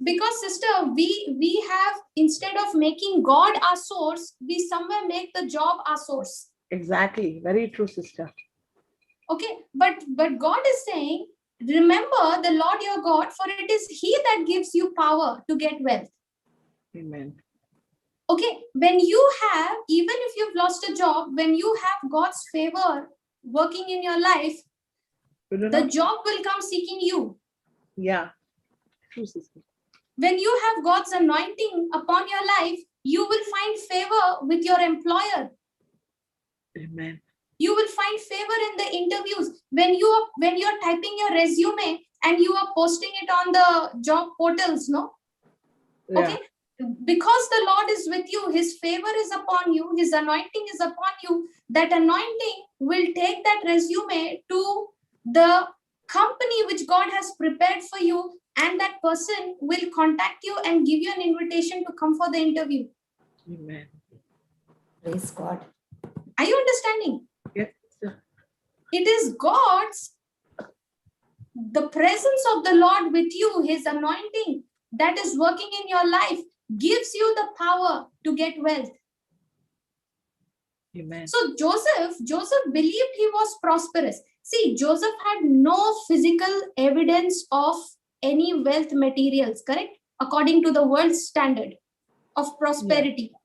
because sister, we have, instead of making God our source, we somewhere make the job our source. Exactly. Very true, sister. Okay, but God is saying, remember the Lord your God, for it is he that gives you power to get wealth. Amen. Okay, when you have, even if you've lost a job, when you have God's favor working in your life, the job will come seeking you. Yeah, true, sister. When you have God's anointing upon your life, you will find favor with your employer. Amen. You will find favor in the interviews. When you're typing your resume and you are posting it on the job portals, no? Yeah. Okay, because the Lord is with you, his favor is upon you, his anointing is upon you. That anointing will take that resume to the company which God has prepared for you, and that person will contact you and give you an invitation to come for the interview. Amen. Praise God. Are you understanding? Yes. It is the presence of the Lord with you, his anointing that is working in your life, gives you the power to get wealth. Amen. So Joseph believed he was prosperous. See, Joseph had no physical evidence of any wealth materials, correct? According to the world's standard of prosperity. Yeah.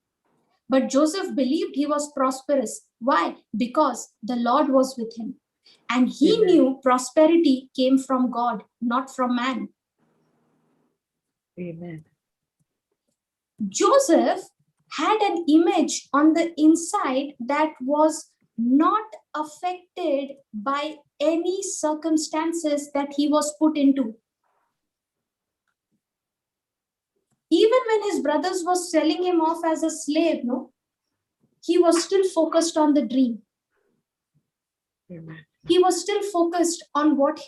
But Joseph believed he was prosperous. Why? Because the Lord was with him. And he knew prosperity came from God, not from man. Amen. Joseph had an image on the inside that was not affected by any circumstances that he was put into. Even when his brothers were selling him off as a slave, no, he was still focused on the dream. Amen. He was still focused on what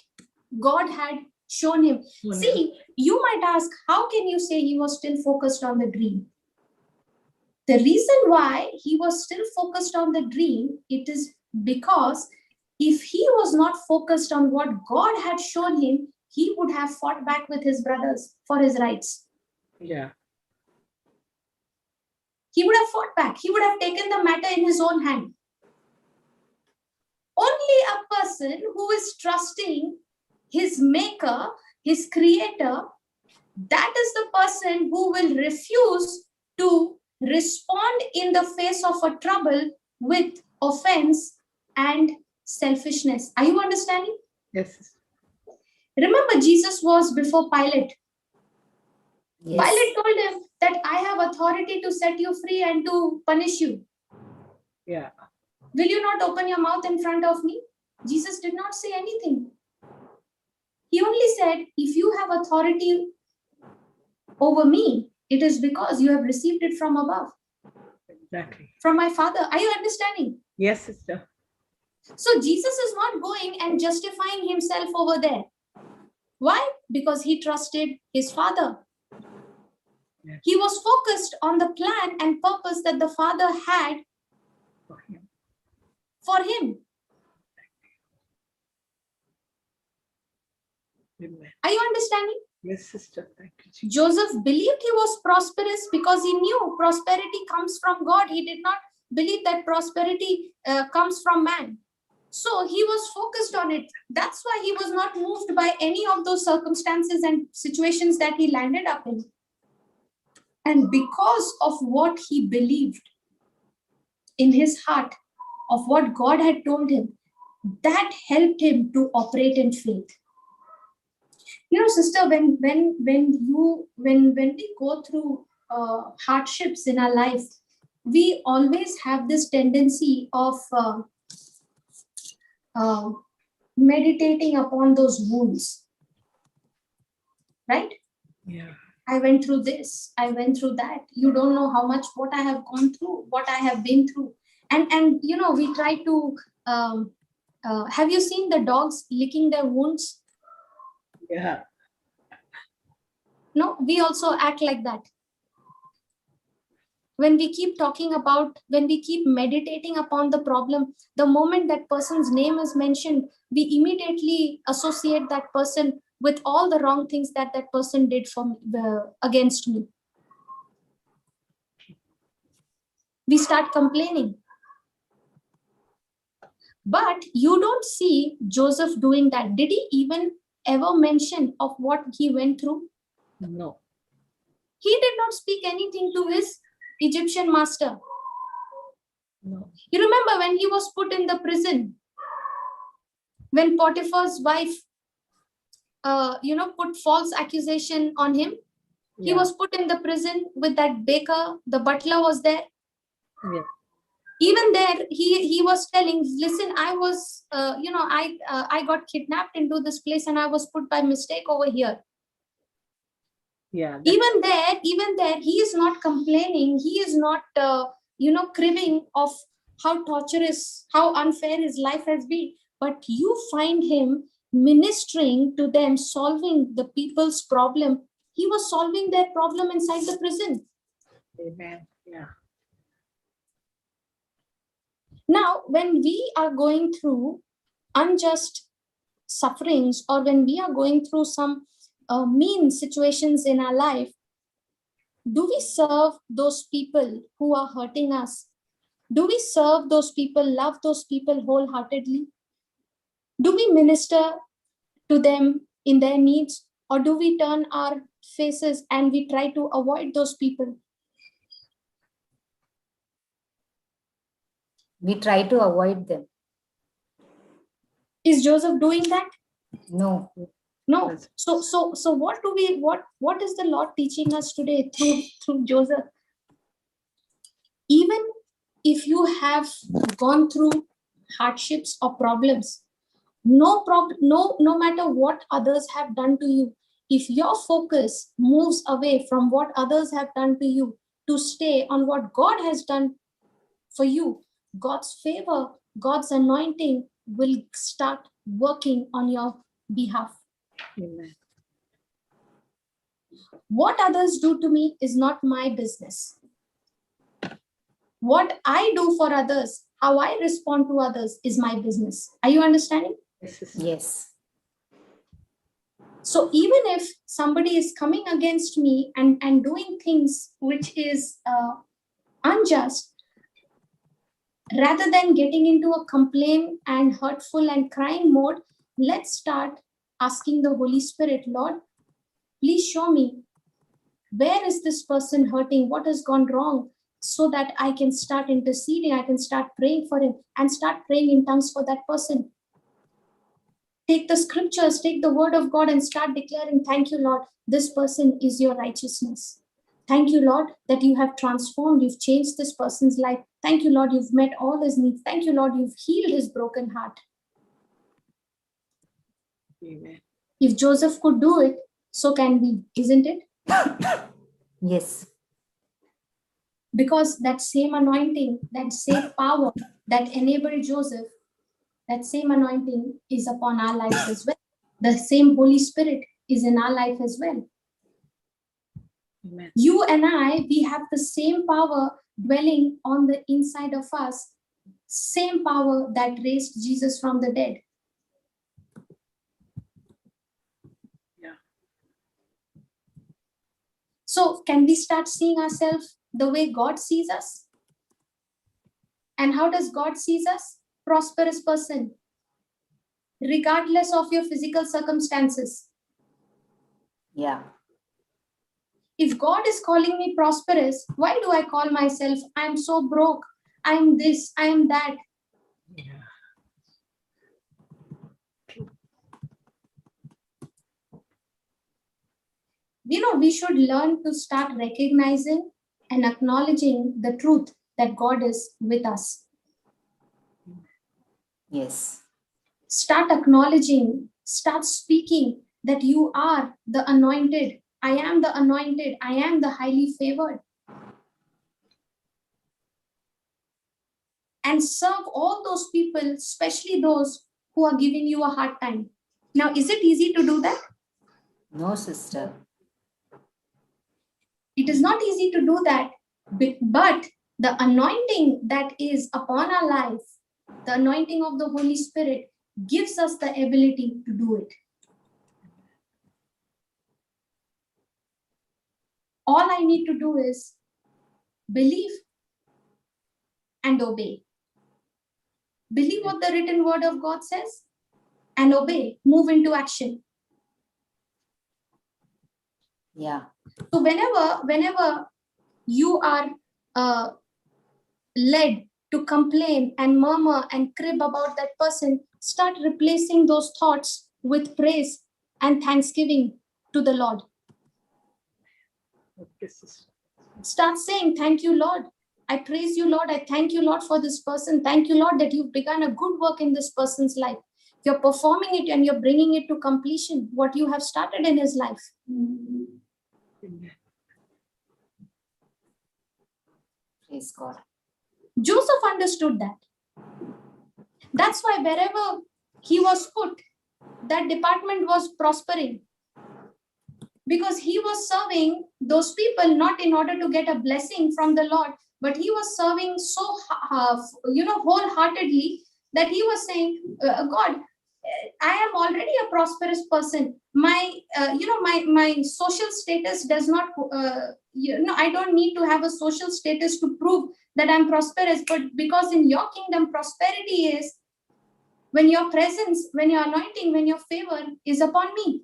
God had shown him. See, you might ask, how can you say he was still focused on the dream? The reason why he was still focused on the dream, it is because if he was not focused on what God had shown him, he would have fought back with his brothers for his rights. Yeah. He would have fought back. He would have taken the matter in his own hand. Only a person who is trusting his maker, his creator, that is the person who will refuse to respond in the face of a trouble with offense and selfishness. Are you understanding? Yes. Remember, Jesus was before Pilate. Yes. Pilate told him that I have authority to set you free and to punish you. Yeah. Will you not open your mouth in front of me? Jesus did not say anything. He only said, if you have authority over me, it is because you have received it from above, Exactly. from my Father. Are you understanding? Yes, sister. So Jesus is not going and justifying himself over there. Why? Because he trusted his Father. Yes. He was focused on the plan and purpose that the Father had For him. for him. Amen. Are you understanding? Yes, sister. Thank you, Jesus. Joseph believed he was prosperous because he knew prosperity comes from God. He did not believe that prosperity comes from man. So he was focused on it. That's why he was not moved by any of those circumstances and situations that he landed up in. And because of what he believed in his heart, of what God had told him, that helped him to operate in faith. You know, sister, when we go through hardships in our life, we always have this tendency of meditating upon those wounds, right? Yeah. I went through this, I went through that. You don't know how much what I have gone through, what I have been through. And you know, we try to have you seen the dogs licking their wounds? Yeah. No, we also act like that. When we keep talking about, when we keep meditating upon the problem, the moment that person's name is mentioned, we immediately associate that person with all the wrong things that that person did for me, against me. We start complaining. But you don't see Joseph doing that. Did he even ever mention of what he went through? No. He did not speak anything to his Egyptian master. No. You remember when he was put in the prison, when Potiphar's wife, put false accusation on him. Yeah. He was put in the prison with that baker. The butler was there. Yeah. Even there, he was telling, listen, I was, I got kidnapped into this place and I was put by mistake over here. Yeah. Even there, he is not complaining. He is not, cribbing of how torturous, how unfair his life has been. But you find him ministering to them, solving the people's problem. He was solving their problem inside the prison. Amen. Yeah. Now, when we are going through unjust sufferings, or when we are going through some mean situations in our life, do we serve those people who are hurting us? Do we serve those people, love those people wholeheartedly? Do we minister to them in their needs? Or do we turn our faces and we try to avoid those people? We try to avoid them. Is Joseph doing that? No. No. Yes. So what is the Lord teaching us today through Joseph? Even if you have gone through hardships or problems, no matter what others have done to you, if your focus moves away from what others have done to you to stay on what God has done for you, God's favor, God's anointing will start working on your behalf. Amen. What others do to me is not my business. What I do for others, how I respond to others is my business. Are you understanding? Yes, sister. Yes. So even if somebody is coming against me and doing things which is unjust, rather than getting into a complaint and hurtful and crying mode, let's start asking the Holy Spirit, Lord, please show me, where is this person hurting? What has gone wrong? So that I can start interceding, I can start praying for him and start praying in tongues for that person. Take the scriptures, take the word of God and start declaring, thank you, Lord, this person is your righteousness. Thank you, Lord, that you have transformed, you've changed this person's life. Thank you, Lord, you've met all his needs. Thank you, Lord, you've healed his broken heart. Amen. If Joseph could do it, so can we, isn't it? Yes. Because that same anointing, that same power that enabled Joseph, that same anointing is upon our lives as well. The same Holy Spirit is in our life as well. Amen. You and I, we have the same power dwelling on the inside of us, same power that raised Jesus from the dead. Yeah. So can we start seeing ourselves the way God sees us? And how does God sees us? Prosperous person, regardless of your physical circumstances. Yeah. If God is calling me prosperous, why do I call myself, I'm so broke, I'm this, I am that? Yeah. We should learn to start recognizing and acknowledging the truth that God is with us. Yes. Start acknowledging, start speaking that you are the anointed. I am the anointed. I am the highly favored. And serve all those people, especially those who are giving you a hard time. Now, is it easy to do that? No, sister. It is not easy to do that, but the anointing that is upon our life, the anointing of the Holy Spirit, gives us the ability to do it. All I need to do is believe and obey. Believe what the written word of God says and obey, move into action. Yeah. So whenever you are led to complain and murmur and crib about that person, start replacing those thoughts with praise and thanksgiving to the Lord. Okay, sister. Start saying, thank you, Lord. I praise you, Lord. I thank you, Lord, for this person. Thank you, Lord, that you've begun a good work in this person's life. You're performing it and you're bringing it to completion, what you have started in his life. Amen. Praise God. Joseph understood that. That's why wherever he was put, that department was prospering. Because he was serving those people not in order to get a blessing from the Lord, but he was serving so wholeheartedly that he was saying, God, I am already a prosperous person. My social status does not, I don't need to have a social status to prove that I'm prosperous, but because in your kingdom, prosperity is when your presence, when your anointing, when your favor is upon me.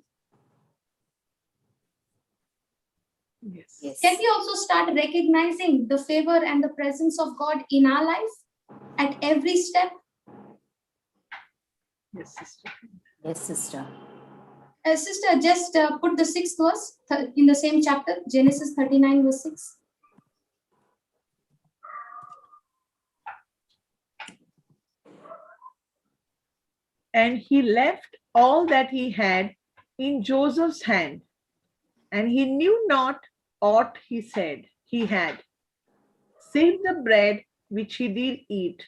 Yes. Yes. Can we also start recognizing the favor and the presence of God in our life at every step? Yes, sister. Yes, sister. Sister, just put the 6th verse in the same chapter, Genesis 39 verse 6. And he left all that he had in Joseph's hand, and he knew not aught he said he had, save the bread which he did eat.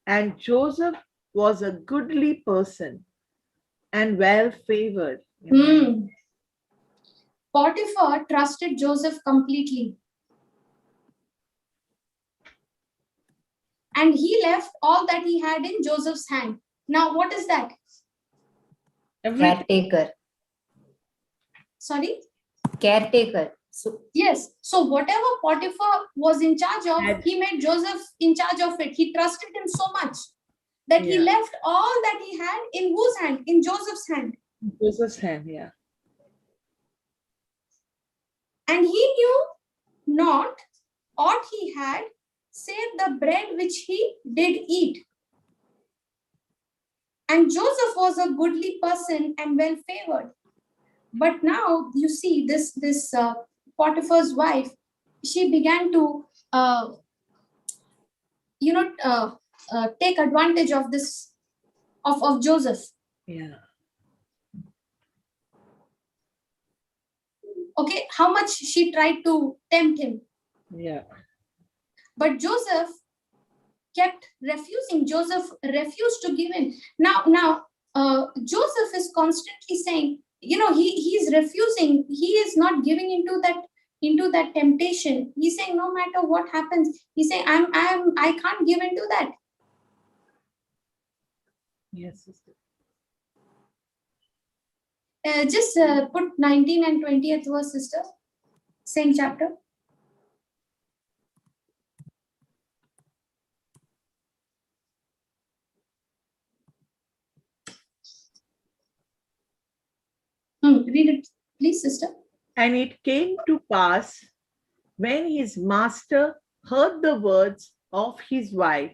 And Joseph was a goodly person and well favored. Potiphar trusted Joseph completely. And he left all that he had in Joseph's hand. Now, what is that? Caretaker. Sorry? Caretaker. So, yes. So whatever Potiphar was in charge of, he made Joseph in charge of it. He trusted him so much that he left all that he had in whose hand? In Joseph's hand. Joseph's hand, yeah. And he knew not aught he had, save the bread which he did eat. And Joseph was a goodly person and well favored. But now you see this Potiphar's wife, she began to take advantage of this of Joseph. Yeah. Okay, how much she tried to tempt him. Yeah. But Joseph kept refusing. Joseph refused to give in. Now, Joseph is constantly saying, he's refusing. He is not giving into that temptation. He's saying, no matter what happens, he's saying, I can't give into that. Yes, sister. Just put 19 and 20th verse, sister. Same chapter. Read it, please, sister. And it came to pass, when his master heard the words of his wife,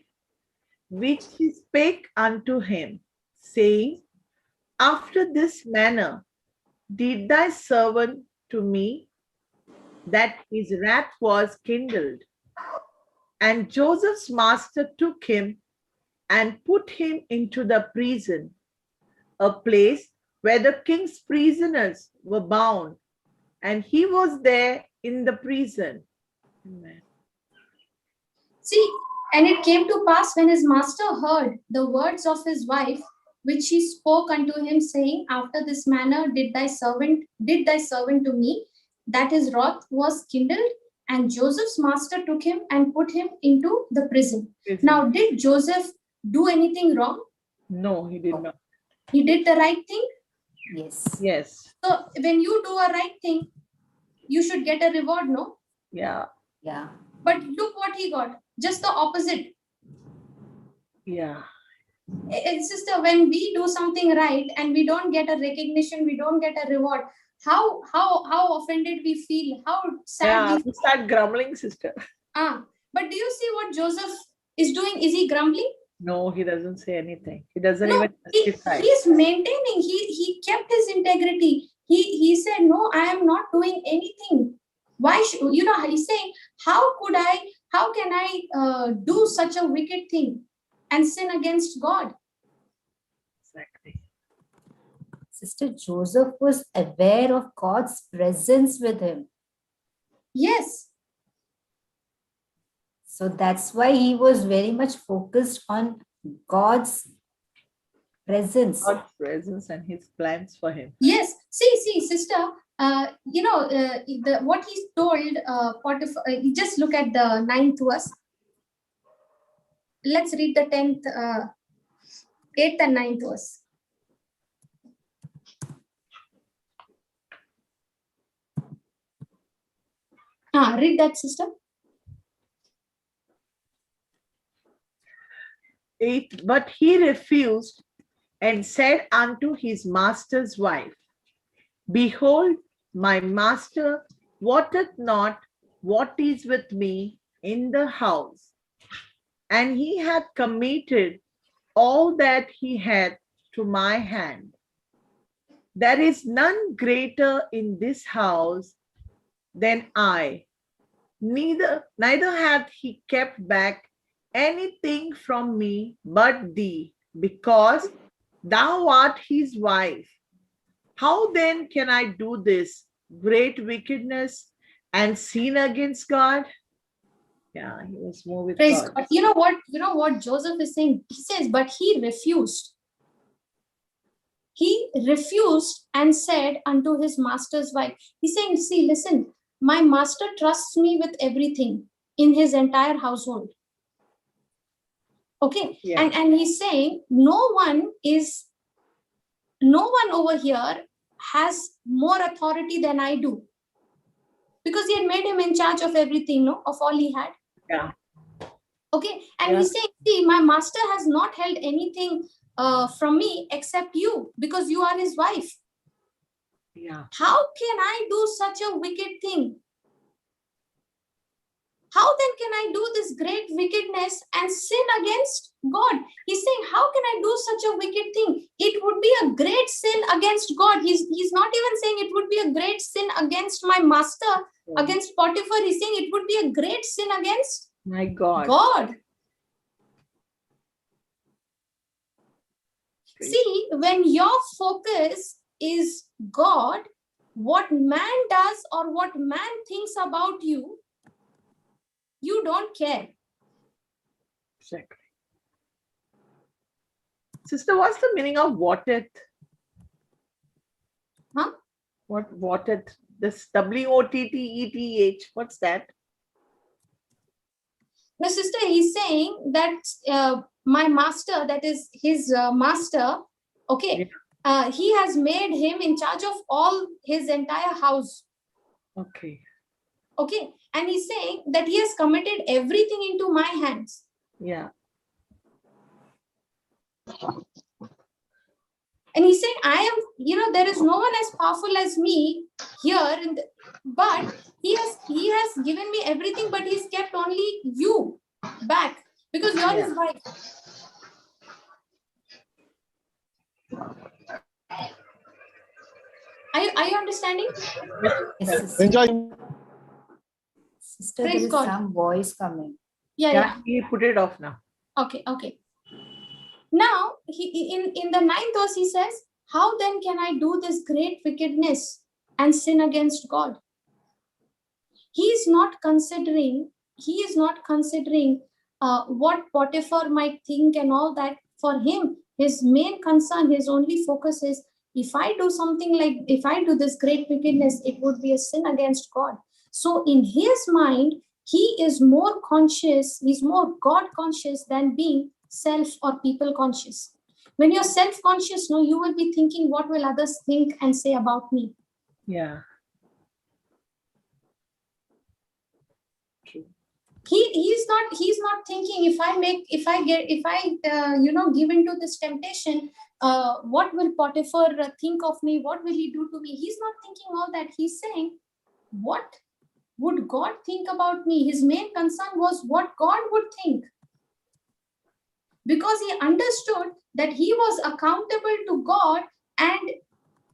which he spake unto him, saying, After this manner did thy servant to me, that his wrath was kindled. And Joseph's master took him and put him into the prison, a place where the king's prisoners were bound, and he was there in the prison. Amen. See, and it came to pass when his master heard the words of his wife, which he spoke unto him, saying, After this manner did thy servant to me, that his wrath was kindled, and Joseph's master took him and put him into the prison. Now, did Joseph do anything wrong? No, he did not. He did the right thing? Yes. Yes. So when you do a right thing, you should get a reward, no? Yeah. Yeah. But look what he got. Just the opposite. Yeah. Sister, when we do something right and we don't get a recognition, we don't get a reward, how offended we feel, how sad we start grumbling, sister. But do you see what Joseph is doing? Is he grumbling? No, he doesn't say anything. He doesn't No, even justify. He's maintaining. He kept his integrity. He said, no, I am not doing anything. Why should he's saying, how can I do such a wicked thing and sin against God? Exactly. Sister, Joseph was aware of God's presence with him. Yes. So that's why he was very much focused on God's presence. God's presence and his plans for him. Yes. See, sister, what he told Potiphar, just look at the 9th verse. Let's read the 10th, 8th and 9th verse. Read that, sister. 8. But he refused and said unto his master's wife, Behold, my master wotteth not what is with me in the house, and he hath committed all that he hath to my hand. There is none greater in this house than I. Neither hath he kept back anything from me but thee, because thou art his wife. How then can I do this great wickedness and sin against God? Yeah, he was more with Praise God. God. You know what Joseph is saying? He says, but he refused. He refused and said unto his master's wife. He's saying, see, listen, my master trusts me with everything in his entire household. Okay. Yeah. And he's saying, no one over here has more authority than I do. Because he had made him in charge of everything, no, of all he had. Yeah. Okay. And he's saying, see, my master has not held anything from me except you, because you are his wife. Yeah. How can I do such a wicked thing? How then can I do this great wickedness and sin against God? He's saying, how can I do such a wicked thing. It would be a great sin against God. He's not even saying it would be a great sin against my master, against Potiphar. He's saying it would be a great sin against my God. God. See, when your focus is God, what man does or what man thinks about you, you don't care. Exactly. Sister, what's the meaning of wotteth? Huh? What wotteth? This WOTTETH. What's that? My sister, he's saying that my master, that is his master, okay, he has made him in charge of all his entire house. Okay. Okay. And he's saying that he has committed everything into my hands. Yeah. And he's saying, I am, there is no one as powerful as me here, but he has given me everything, but he's kept only you back because you're his wife. Are you understanding? Yes, Enjoy. sister, Praise there is God. some voice coming. Yeah. He put it off now. Okay. Now, in the 9th verse, he says, how then can I do this great wickedness and sin against God? He is not considering what Potiphar might think and all that. For him, his main concern, his only focus is, if I do this great wickedness, it would be a sin against God. So in his mind, he is more conscious, he's more God conscious than being self or people conscious. When you're self-conscious, no, you will be thinking, what will others think and say about me? Yeah. He's not thinking, if I give into this temptation, what will Potiphar think of me? What will he do to me? He's not thinking all that. He's saying, what would God think about me? His main concern was what God would think, because he understood that he was accountable to God, and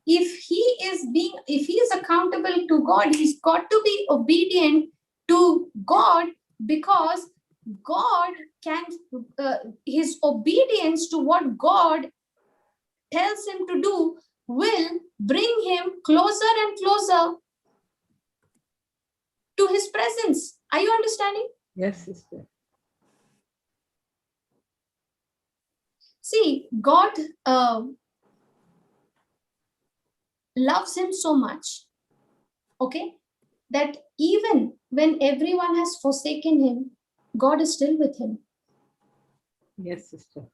if he is accountable to God, he's got to be obedient to God, because God can, his obedience to what God tells him to do will bring him closer and closer to his presence. Are you understanding? Yes, sister. See, God loves him so much, okay, that even when everyone has forsaken him, God is still with him. Yes, sister.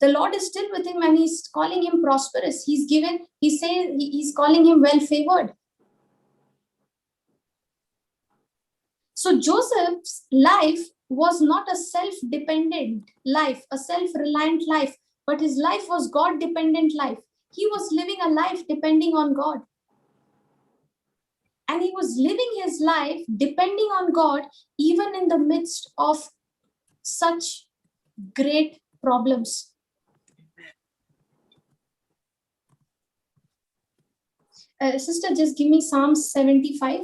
The Lord is still with him, and he's calling him prosperous. He's calling him well favored. So Joseph's life was not a self-dependent life, a self-reliant life, but his life was God-dependent life. He was living a life depending on God. And he was living his life depending on God, even in the midst of such great problems. Sister, just give me Psalm 75.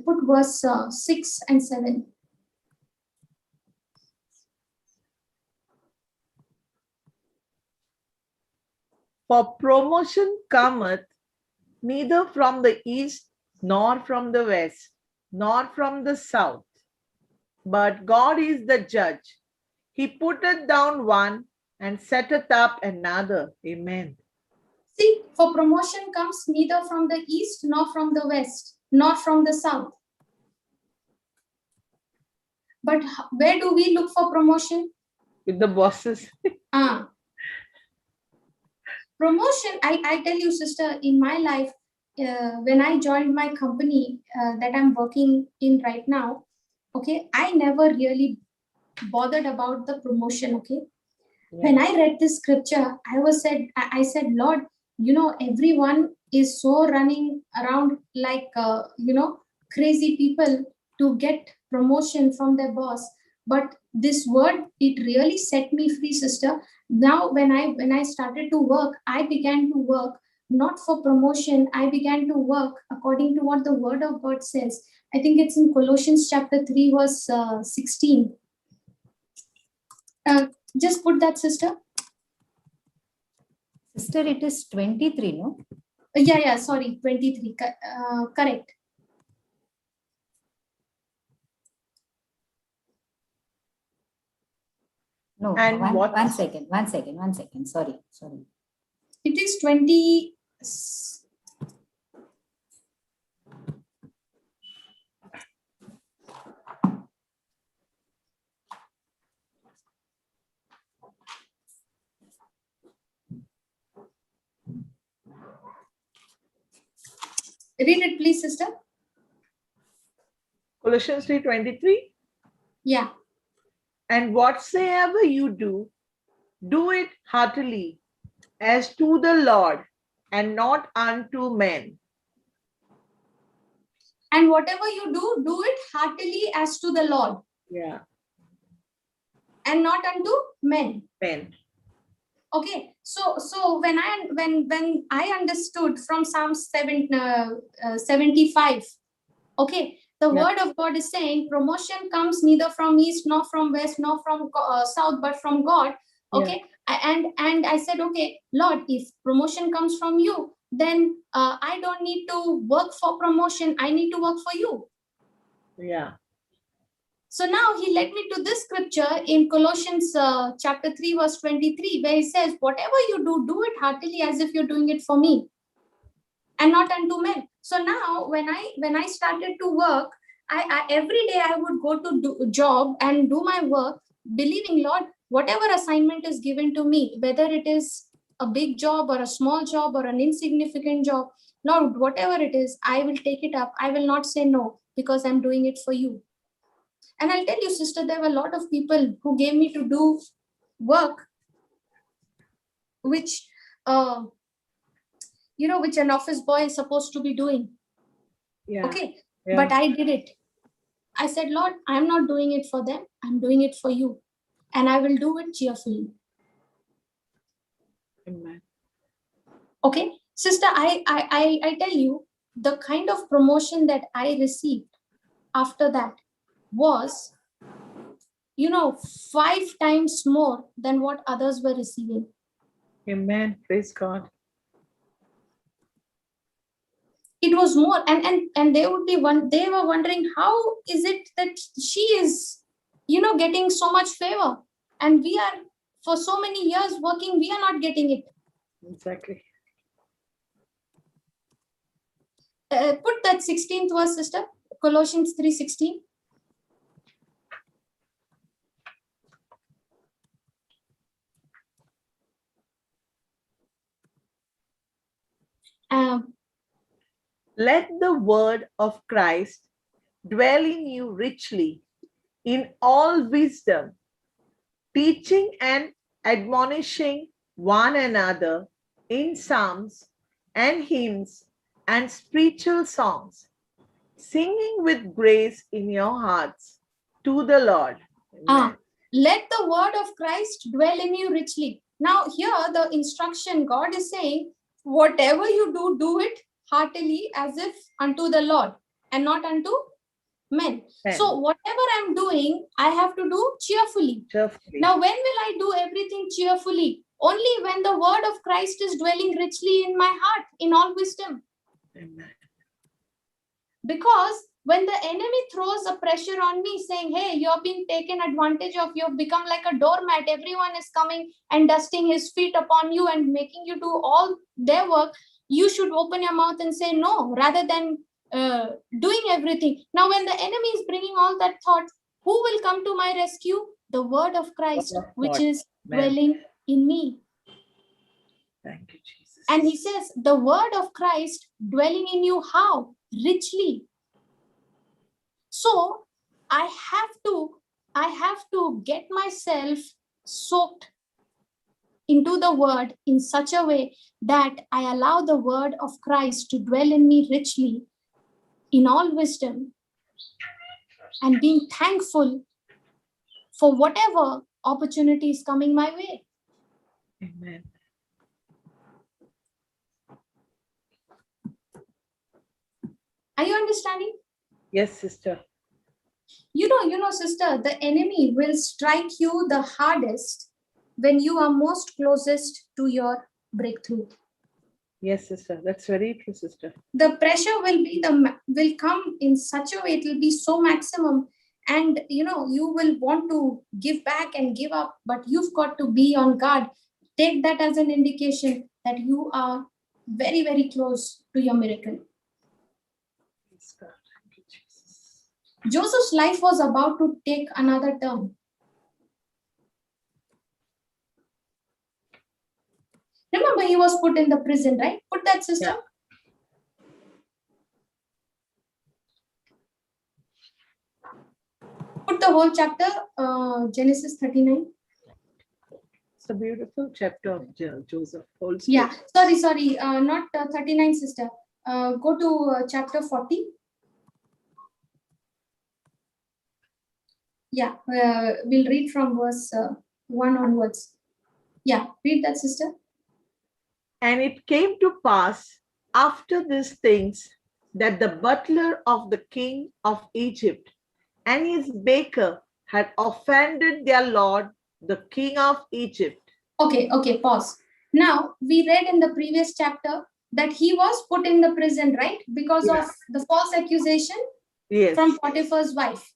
Put verse 6 and 7. For promotion cometh neither from the east, nor from the west, nor from the south. But God is the judge. He putteth down one and setteth up another. Amen. See, for promotion comes neither from the east, nor from the west, nor from the south. But where do we look for promotion? With the bosses. Promotion, I tell you, sister, in my life, when I joined my company that I'm working in right now, okay, I never really bothered about the promotion, okay? Yeah. When I read this scripture, I said, Lord, everyone is so running around like, crazy people to get promotion from their boss. But this word, it really set me free, sister. Now when I started to work, I began to work not for promotion. I began to work according to what the word of God says. I think it's in Colossians chapter 3 verse 16. Just put that, sister. Sister, it is 23, no? Yeah, sorry, 23. Correct. No, And one second. Sorry. It is 20. Read it, please, sister. Colossians 3:23. Yeah. And whatsoever you do, do it heartily, as to the Lord, and not unto men. And whatever you do, do it heartily as to the Lord. Yeah. And not unto men. Men. Okay. So when I understood from Psalm 75, okay, the word of God is saying promotion comes neither from east nor from west nor from south, but from God. Okay. And I said, okay, Lord, if promotion comes from you, then I don't need to work for promotion. I need to work for you. Yeah. So now he led me to this scripture in Colossians chapter 3 verse 23, where he says, whatever you do, do it heartily as if you're doing it for me and not unto men. So now when I started to work, I every day I would go to do job and do my work, believing, Lord, whatever assignment is given to me, whether it is a big job or a small job or an insignificant job, Lord, whatever it is, I will take it up. I will not say no, because I'm doing it for you. And I'll tell you, sister, there were a lot of people who gave me to do work, which which an office boy is supposed to be doing. Yeah. Okay. Yeah. But I did it. I said, Lord, I'm not doing it for them. I'm doing it for you. And I will do it cheerfully. Amen. Okay. Sister, I tell you, the kind of promotion that I received after that was, 5 times more than what others were receiving. Amen. Praise God. It was more, and they were wondering, how is it that she is, getting so much favor, and we are for so many years working, we are not getting it. Exactly. Put that 16th verse, sister, Colossians 3:16. Let the word of Christ dwell in you richly in all wisdom, teaching and admonishing one another in psalms and hymns and spiritual songs, singing with grace in your hearts to the Lord. Amen. Let the word of Christ dwell in you richly. Now here the instruction, God is saying, whatever you do, do it heartily as if unto the Lord and not unto men. So whatever I'm doing, I have to do cheerfully. Now when will I do everything cheerfully? Only when the word of Christ is dwelling richly in my heart, in all wisdom. Amen. Because when the enemy throws a pressure on me saying, hey, you're being taken advantage of, you've become like a doormat, everyone is coming and dusting his feet upon you and making you do all their work, you should open your mouth and say no, rather than doing everything. Now when the enemy is bringing all that thought, who will come to my rescue? The word of Christ, which is dwelling in me. Thank you, Jesus. And he says, the word of Christ dwelling in you, how? Richly. So I have to get myself soaked into the word in such a way that I allow the word of Christ to dwell in me richly in all wisdom, and being thankful for whatever opportunity is coming my way. Amen. Are you understanding? Yes, sister. You know, sister, the enemy will strike you the hardest when you are most closest to your breakthrough. Yes, sister. That's very true, sister. The pressure will come in such a way, it will be so maximum, and you will want to give back and give up, but you've got to be on guard. Take that as an indication that you are very, very close to your miracle. Praise God. Thank you, Jesus. Joseph's life was about to take another turn. Remember, he was put in the prison, right? Put that, sister. Yeah. Put the whole chapter, Genesis 39. It's a beautiful chapter of Joseph. Whole story. Yeah, sorry, not 39, sister. Go to chapter 40. Yeah, we'll read from verse 1 onwards. Yeah, read that, sister. And it came to pass after these things that the butler of the king of Egypt and his baker had offended their lord, the king of Egypt. Okay, pause. Now, we read in the previous chapter that he was put in the prison, right? Because of the false accusation from Potiphar's wife.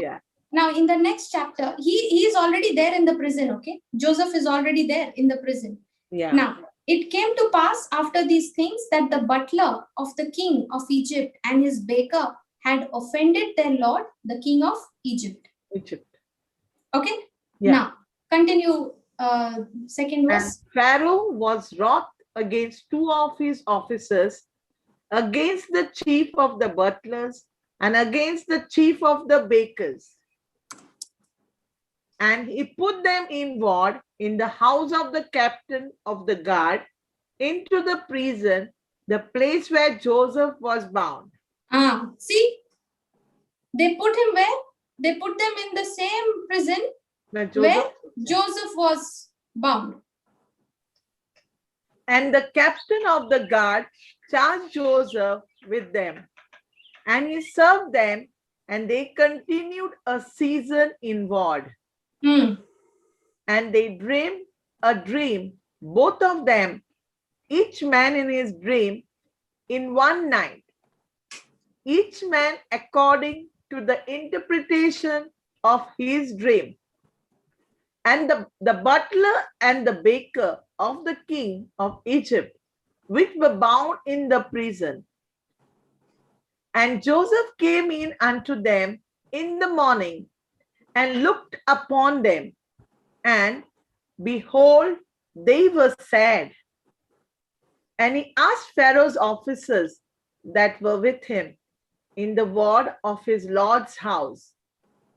Yeah. Now, in the next chapter, he is already there in the prison, okay? Joseph is already there in the prison. Yeah. Now, it came to pass after these things that the butler of the king of Egypt and his baker had offended their lord, the king of Egypt. Okay? Yeah. Now, continue second verse. And Pharaoh was wroth against two of his officers, against the chief of the butlers and against the chief of the bakers. And he put them in ward in the house of the captain of the guard into the prison, the place where Joseph was bound. See, they put him where? They put them in the same prison where Joseph was bound. And the captain of the guard charged Joseph with them, and he served them, and they continued a season in ward. And they dreamed a dream, both of them, each man in his dream, in one night, each man according to the interpretation of his dream. And the butler and the baker of the king of Egypt, which were bound in the prison. And Joseph came in unto them in the morning and looked upon them, and behold, they were sad. And he asked Pharaoh's officers that were with him in the ward of his lord's house,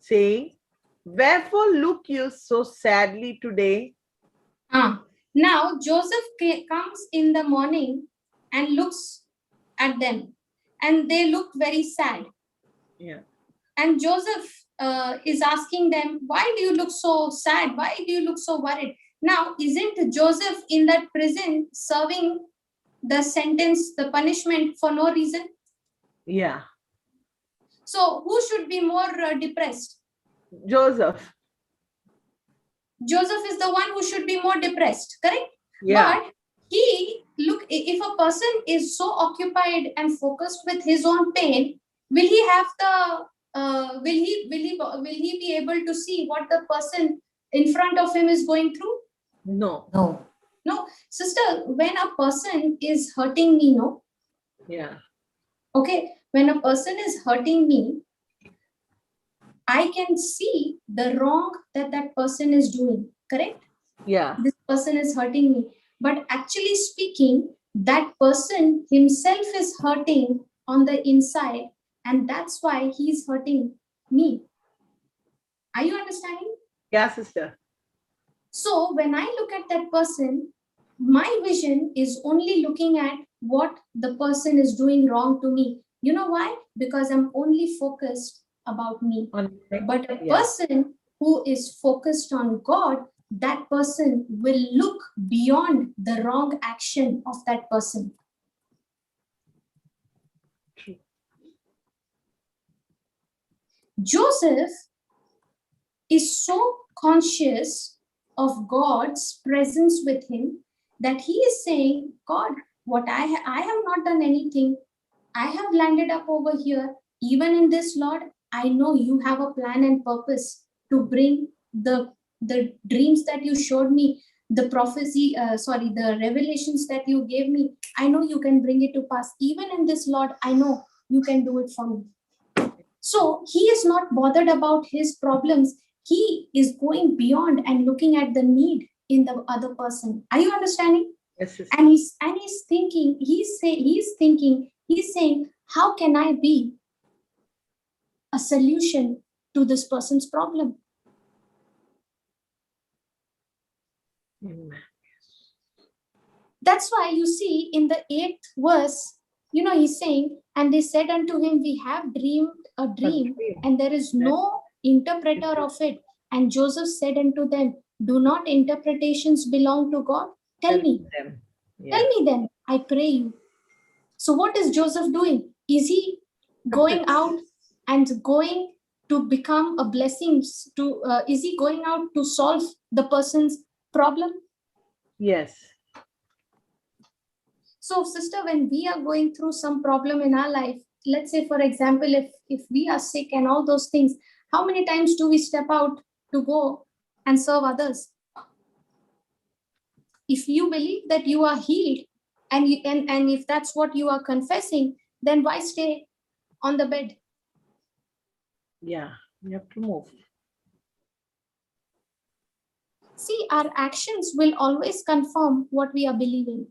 saying, wherefore look you so sadly today? Now Joseph comes in the morning and looks at them, and they look very sad. Yeah. And Joseph is asking them, why do you look so sad? Why do you look so worried? Now, isn't Joseph in that prison serving the sentence, the punishment for no reason? Yeah. So who should be more depressed? Joseph. Joseph is the one who should be more depressed, correct? Yeah. But if a person is so occupied and focused with his own pain, will he have the will he be able to see what the person in front of him is going through? No. Sister, when a person is hurting me, Yeah. Okay, when a person is hurting me, I can see the wrong that person is doing, correct? Yeah. This person is hurting me. But actually speaking, that person himself is hurting on the inside, and that's why he's hurting me. Are you understanding? Yeah, sister. So when I look at that person, my vision is only looking at what the person is doing wrong to me. You know why? Because I'm only focused about me. But a person who is focused on God, that person will look beyond the wrong action of that person. True. Joseph is so conscious of God's presence with him that he is saying, God, what I have not done anything. I have landed up over here. Even in this, Lord, I know you have a plan and purpose to bring the dreams that you showed me, the prophecy, the revelations that you gave me. I know you can bring it to pass. Even in this, Lord, I know you can do it for me. So he is not bothered about his problems. He is going beyond and looking at the need in the other person. Are you understanding? Yes, And he's thinking, he's saying, how can I be a solution to this person's problem? Amen. That's why you see in the 8th verse, he's saying, and they said unto him, we have dreamed a dream, and there is no interpreter of it. And Joseph said unto them, do not interpretations belong to God? Tell me then, I pray you. So what is Joseph doing? Is he going out and going to become a blessing? Is he going out to solve the person's problem? Yes. So, sister, when we are going through some problem in our life, let's say, for example, if we are sick and all those things, how many times do we step out to go and serve others? If you believe that you are healed, and if that's what you are confessing, then why stay on the bed? Yeah, you have to move. See, our actions will always confirm what we are believing.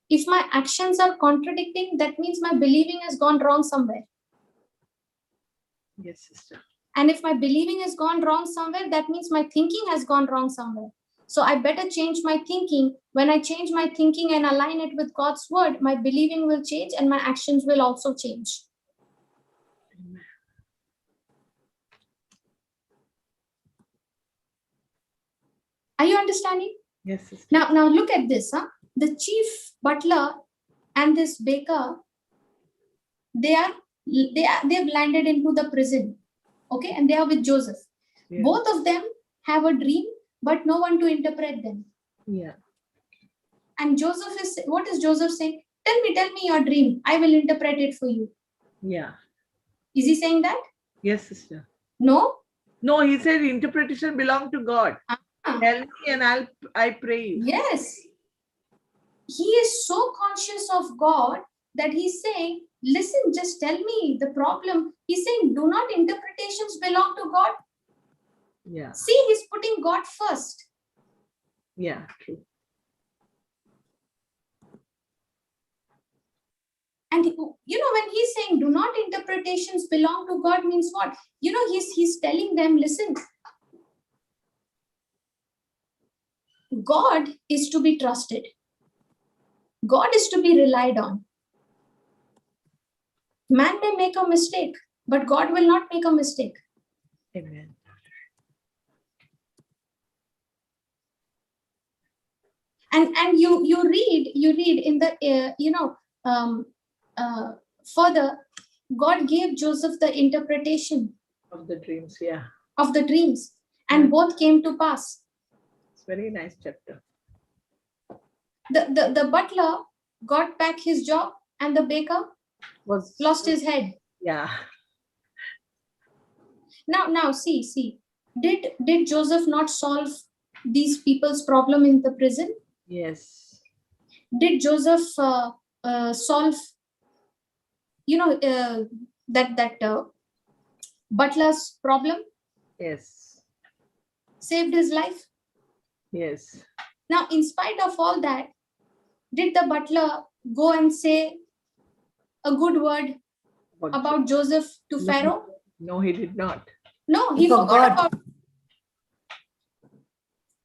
If my actions are contradicting, that means my believing has gone wrong somewhere. Yes, sister. And if my believing has gone wrong somewhere, that means my thinking has gone wrong somewhere. So I better change my thinking. When I change my thinking and align it with God's word, my believing will change and my actions will also change. Amen. Are you understanding? Yes, sister. Now look at this. The chief butler and this baker, they've landed into the prison. Okay, and they are with Joseph. Yeah. Both of them have a dream, but no one to interpret them. Yeah. And what is Joseph saying? Tell me your dream. I will interpret it for you. Yeah. Is he saying that? Yes, sister. No? No, he said interpretation belongs to God. Tell me and I pray you. Yes. He is so conscious of God that he's saying, listen, just tell me the problem. He's saying, do not interpretations belong to God? Yeah. See, he's putting God first. Yeah, true. And when he's saying, do not interpretations belong to God, means what? He's telling them, listen, God is to be trusted. God is to be relied on. Man may make a mistake, but God will not make a mistake. Amen. And you read in the further, God gave Joseph the interpretation of the dreams. Yeah. Of the dreams, and both came to pass. It's very nice chapter. The butler got back his job, and the baker lost his head. Yeah. Now see. Did Joseph not solve these people's problem in the prison? Yes. Did Joseph solve that butler's problem? Yes. Saved his life? Yes. Now, in spite of all that, did the butler go and say a good word about Joseph to Pharaoh? No, he did not. No, he forgot about it.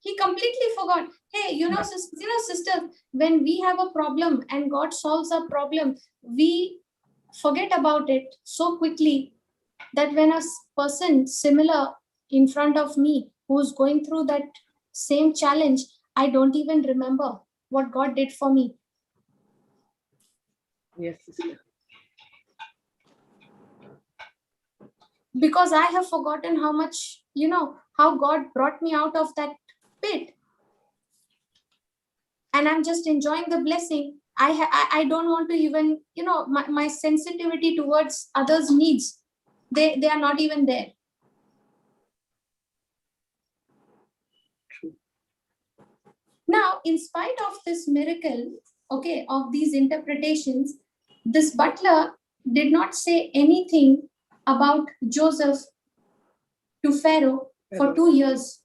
He completely forgot. Hey, sister, when we have a problem and God solves our problem, we forget about it so quickly that when a person similar in front of me who's going through that same challenge, I don't even remember what God did for me. Yes, sister. Because I have forgotten how much, how God brought me out of that pit. And I'm just enjoying the blessing. I don't want to even, my sensitivity towards others' needs, they are not even there. True. Now, in spite of this miracle, okay, of these interpretations, this butler did not say anything about Joseph to Pharaoh for 2 years.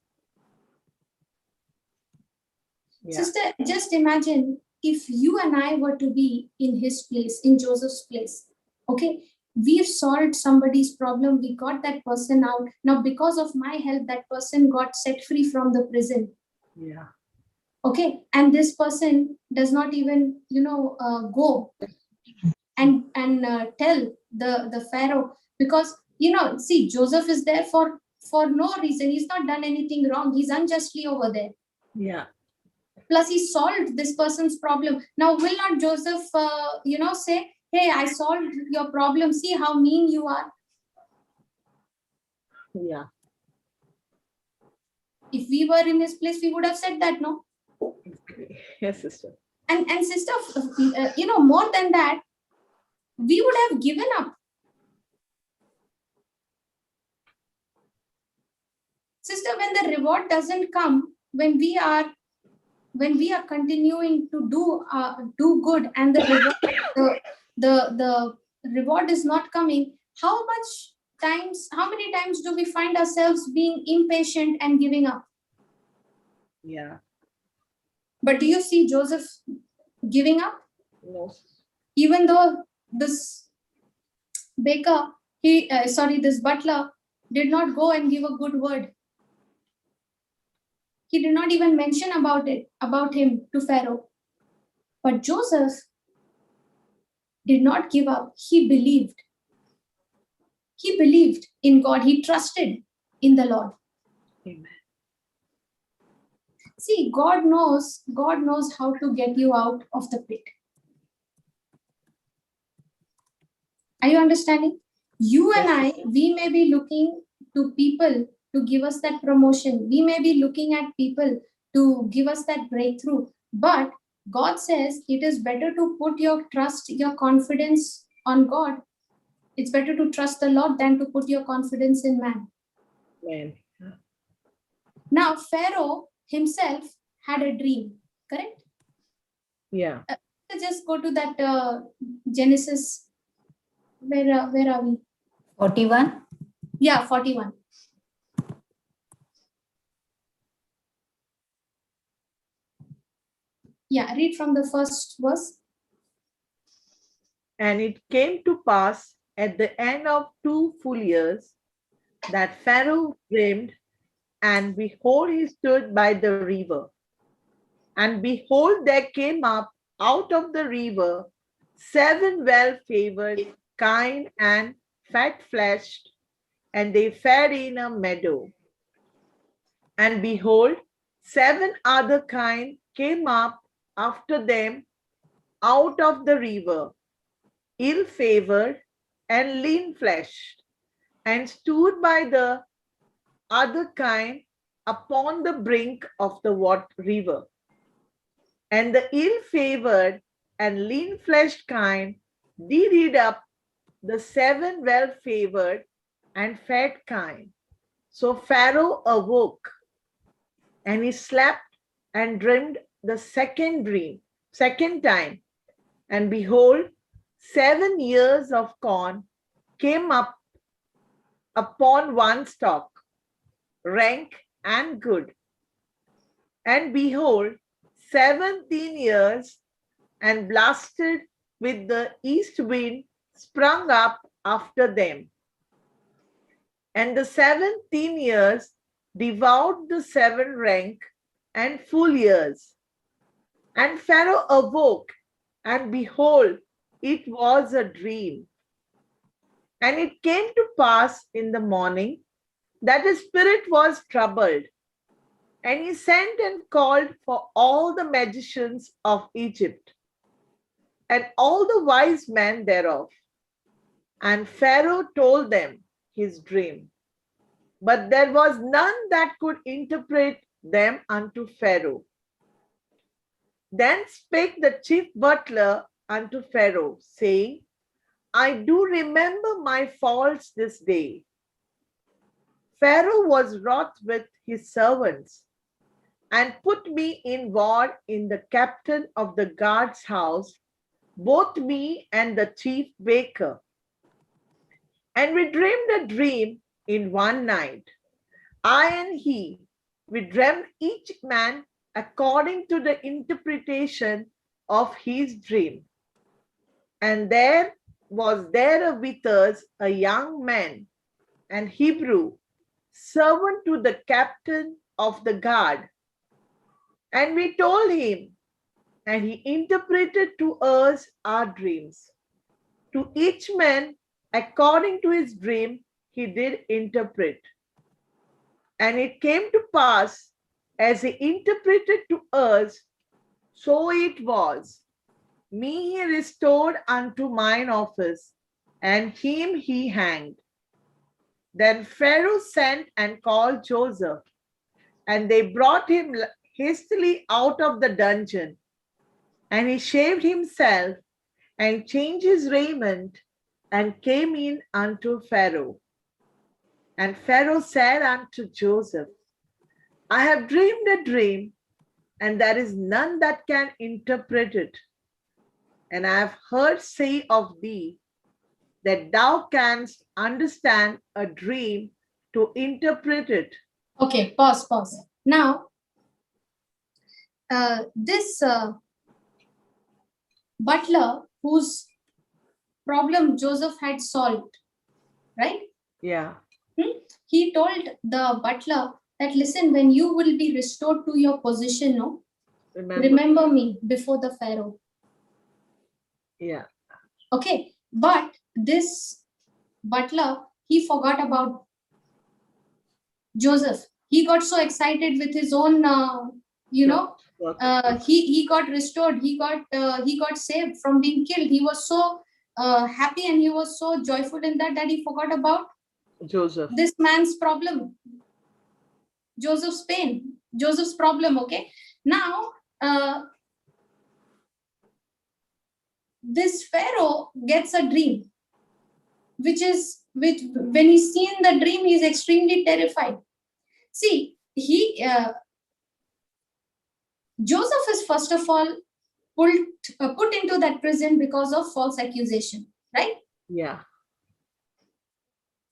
Yeah. Sister, just imagine if you and I were to be in his place, in Joseph's place. Okay, we've solved somebody's problem, we got that person out. Now, because of my help, that person got set free from the prison. Yeah. Okay, and this person does not even, go and tell the Pharaoh, because see, Joseph is there for no reason. He's not done anything wrong. He's unjustly over there. Yeah. Plus, he solved this person's problem. Now, will not Joseph, say, "Hey, I solved your problem. See how mean you are." Yeah. If we were in his place, we would have said that, no. Yes, sister. And sister, more than that, we would have given up. Sister, when the reward doesn't come, when we are continuing to do good, and the reward is not coming, how many times do we find ourselves being impatient and giving up? Yeah. But do you see Joseph giving up? No. Even though this baker, this butler did not go and give a good word. He did not even mention about him to Pharaoh. But Joseph did not give up. He believed. He believed in God. He trusted in the Lord. Amen. See, God knows how to get you out of the pit. Are you understanding? You and I, we may be looking to people to give us that promotion. We may be looking at people to give us that breakthrough. But God says it is better to put your trust, your confidence on God. It's better to trust the Lord than to put your confidence in man. Amen. Now, Pharaoh himself had a dream, correct? Yeah. Let's just go to that Genesis. Where are we? 41. Yeah, 41. Yeah, read from the first verse. And it came to pass at the end of 2 full years that Pharaoh dreamed, and behold, he stood by the river. And behold, there came up out of the river 7 well-favored, kind, and fat-fleshed, and they fed in a meadow. And behold, 7 other kind came up after them out of the river, ill-favored and lean-fleshed, and stood by the other kind upon the brink of the river. And the ill-favored and lean-fleshed kind did eat up the 7 well-favored and fat kind. So Pharaoh awoke, and he slept and dreamed the second time. And behold, 7 years of corn came up upon one stalk, rank and good. And behold, 17 years and blasted with the east wind sprung up after them. And the 17 years devoured the 7 rank and full years. And Pharaoh awoke, and behold, it was a dream. And it came to pass in the morning that his spirit was troubled, and he sent and called for all the magicians of Egypt and all the wise men thereof. And Pharaoh told them his dream, but there was none that could interpret them unto Pharaoh. Then spake the chief butler unto Pharaoh, saying, I do remember my faults this day. Pharaoh was wroth with his servants, and put me in ward in the captain of the guard's house, both me and the chief baker. And we dreamed a dream in one night. I and he, we dreamed each man according to the interpretation of his dream. And there was there with us a young man, an Hebrew, servant to the captain of the guard. And we told him, and he interpreted to us our dreams. To each man, according to his dream, he did interpret. And it came to pass, as he interpreted to us, so it was. Me he restored unto mine office, and him he hanged. Then Pharaoh sent and called Joseph, and they brought him hastily out of the dungeon. And he shaved himself and changed his raiment and came in unto Pharaoh. And Pharaoh said unto Joseph, I have dreamed a dream, and there is none that can interpret it. And I have heard say of thee that thou canst understand a dream to interpret it. Okay, pause. Now, this butler whose problem Joseph had solved, right? Yeah. He told the butler that, listen, when you will be restored to your position, no, remember me before the Pharaoh. Yeah. Okay, but this butler, he forgot about Joseph. He got so excited with his own, he got restored. He got saved from being killed. He was so happy and he was so joyful in that he forgot about Joseph. This man's problem, Joseph's pain, Joseph's problem. Okay, now this Pharaoh gets a dream, which when he's seen the dream, he's extremely terrified. See, Joseph is first of all put into that prison because of false accusation, right? Yeah.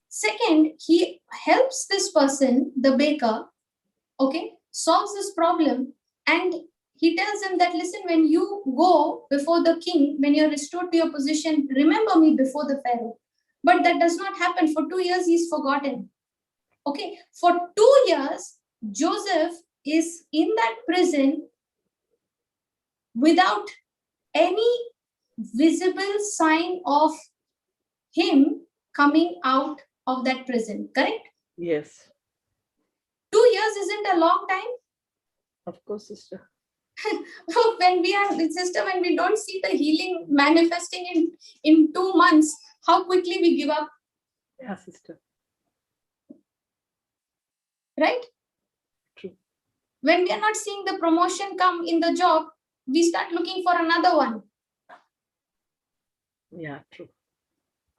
Second, he helps this person, the baker, okay, solves this problem, and he tells him that, listen, when you go before the king, when you're restored to your position, remember me before the Pharaoh. But that does not happen. For 2 years, he's forgotten. Okay, for 2 years, Joseph is in that prison without any visible sign of him coming out of that prison, correct? Yes. 2 years isn't a long time. Of course, sister. when we don't see the healing manifesting in 2 months, how quickly we give up? Yeah, sister. Right? True. When we are not seeing the promotion come in the job, we start looking for another one. Yeah, true.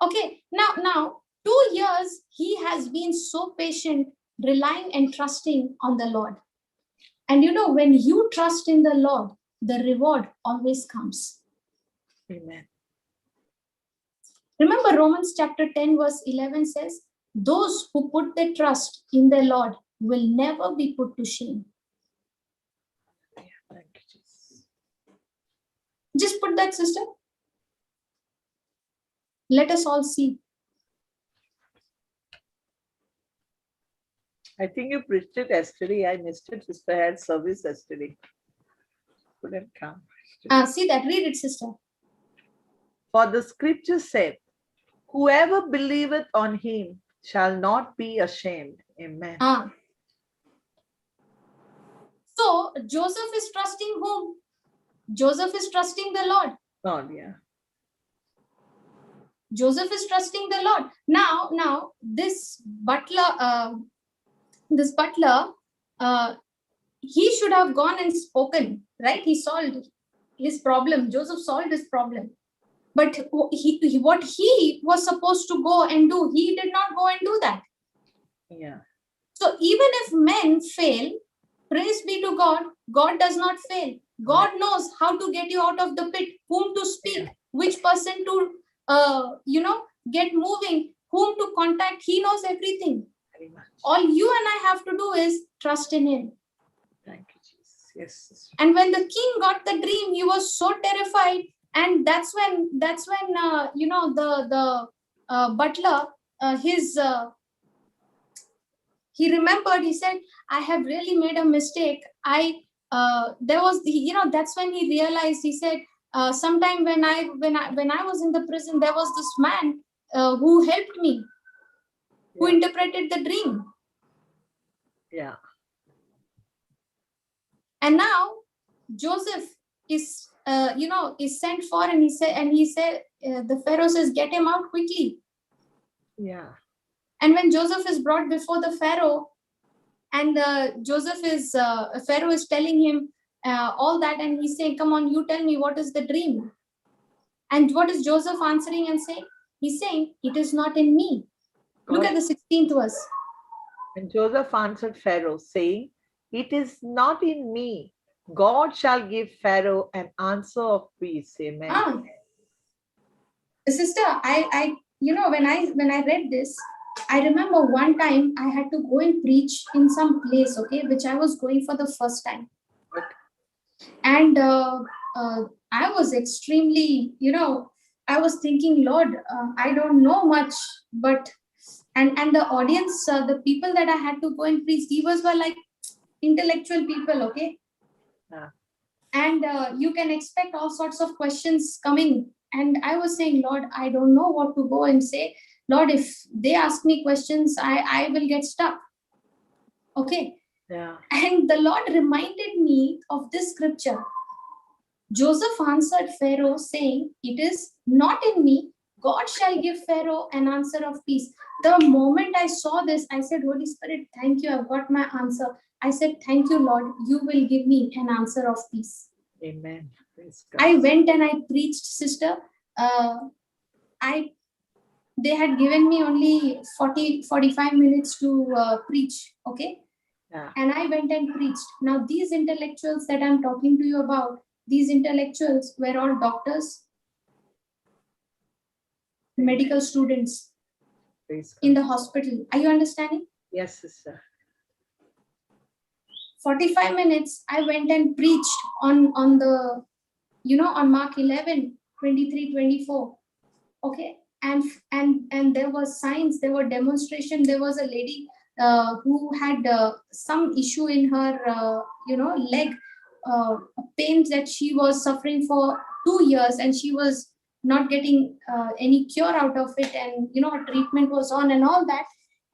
Okay, now 2 years he has been so patient, relying and trusting on the Lord. And when you trust in the Lord, the reward always comes. Amen. Remember, Romans chapter 10 verse 11 says, those who put their trust in the Lord will never be put to shame. Yeah, thank you, Jesus. Just put that, sister. Let us all see. I think you preached it yesterday. I missed it. Sister had service yesterday. Couldn't come. See that. Read it, sister. For the scripture said, Whoever believeth on him shall not be ashamed. Amen. So Joseph is trusting whom? Joseph is trusting the Lord. Lord, yeah. Joseph is trusting the Lord. Now this butler, he should have gone and spoken, right? He solved his problem. Joseph solved his problem. But what he was supposed to go and do, he did not go and do that. Yeah. So even if men fail, praise be to God, God does not fail. God knows how to get you out of the pit, whom to speak, which person to, get moving, whom to contact. He knows everything. Very much. All you and I have to do is trust in him. Thank you, Jesus. Yes. And when the king got the dream, he was so terrified. And that's when the butler, he remembered. He said, I have really made a mistake. That's when he realized. He said, sometime when I was in the prison, there was this man who helped me, who interpreted the dream. Yeah. And now Joseph is sent for, and he said the Pharaoh says, get him out quickly. Yeah. And when Joseph is brought before the Pharaoh, and Pharaoh is telling him all that, and he's saying, come on, you tell me, what is the dream? And what is Joseph answering and saying? He's saying, it is not in me. Look at the 16th verse. And Joseph answered Pharaoh, saying, it is not in me. God shall give Pharaoh an answer of peace. Amen. Sister, I when I read this, I remember one time I had to go and preach in some place, okay, which I was going for the first time. And I was extremely, I was thinking, Lord, I don't know much, but and the audience, the people that I had to go and preach, these were like intellectual people, okay. And you can expect all sorts of questions coming. And I was saying, Lord, I don't know what to go and say. Lord, if they ask me questions, I will get stuck. Okay. Yeah. And the Lord reminded me of this scripture. Joseph answered Pharaoh, saying, it is not in me. God shall give Pharaoh an answer of peace. The moment I saw this, I said, Holy Spirit, thank you. I've got my answer. I said, thank you, Lord. You will give me an answer of peace. Amen. I went and I preached, sister. They had given me only 45 minutes to preach. Okay. Yeah. And I went and preached. Now, these intellectuals that I'm talking to you about, these intellectuals were all doctors, medical students in the hospital. Are you understanding? Yes, sister. 45 minutes, I went and preached on the, on Mark 11, 23, 24. Okay. And there was signs, there were demonstration. There was a lady who had some issue in her, leg, pains that she was suffering for 2 years, and she was not getting any cure out of it. And, her treatment was on and all that.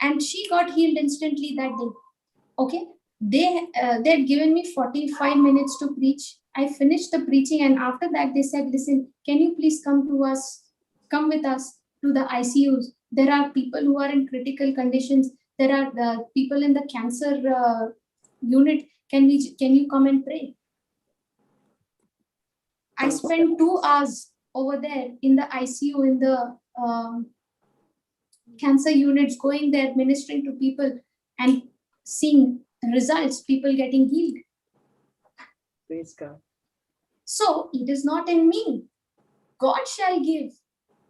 And she got healed instantly that day. Okay. They had given me 45 minutes to preach. I finished the preaching, and after that they said, listen, can you please come with us to the ICUs? There are people who are in critical conditions. There are the people in the cancer unit. Can you come and pray? I spent 2 hours over there in the ICU, in the cancer units, going there, ministering to people and seeing results, people getting healed. Praise God. So it is not in me. God shall give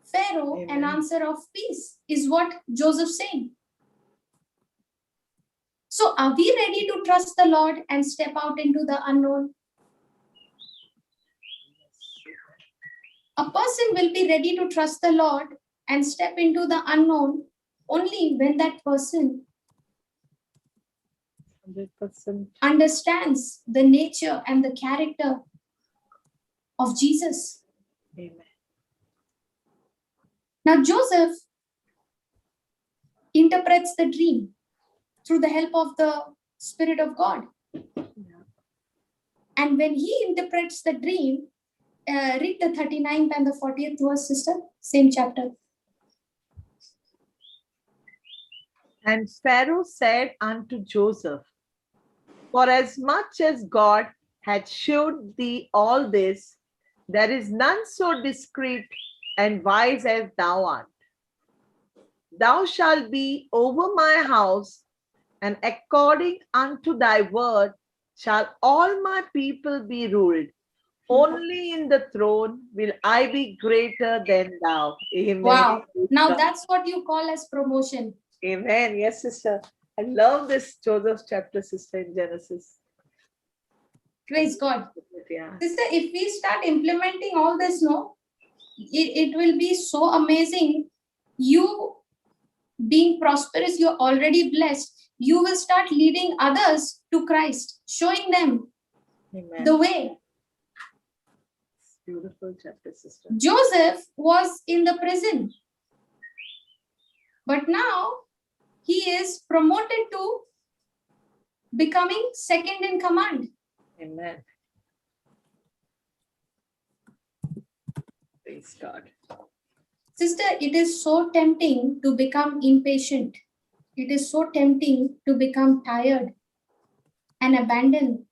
Pharaoh an answer of peace, is what Joseph saying. So are we ready to trust the Lord and step out into the unknown? A person will be ready to trust the Lord and step into the unknown only when that person 100%. understands the nature and the character of Jesus. Amen. Now Joseph interprets the dream through the help of the Spirit of God. And when he interprets the dream, read the 39th and the 40th verse, sister, same chapter. And Pharaoh said unto Joseph, for as much as God had shewed thee all this, there is none so discreet and wise as thou art. Thou shalt be over my house, and according unto thy word shall all my people be ruled. Only in the throne will I be greater than thou. Amen. Wow. Now that's what you call as promotion. Amen. Yes, sister. I love this Joseph chapter, sister, in Genesis. Praise God. Yeah. Sister, if we start implementing all this, no, it will be so amazing. You being prosperous, you're already blessed. You will start leading others to Christ, showing them Amen. the way. Beautiful chapter, sister. Joseph was in the prison, but now he is promoted to becoming second in command. Amen. Praise God. Sister, it is so tempting to become impatient. It is so tempting to become tired and abandon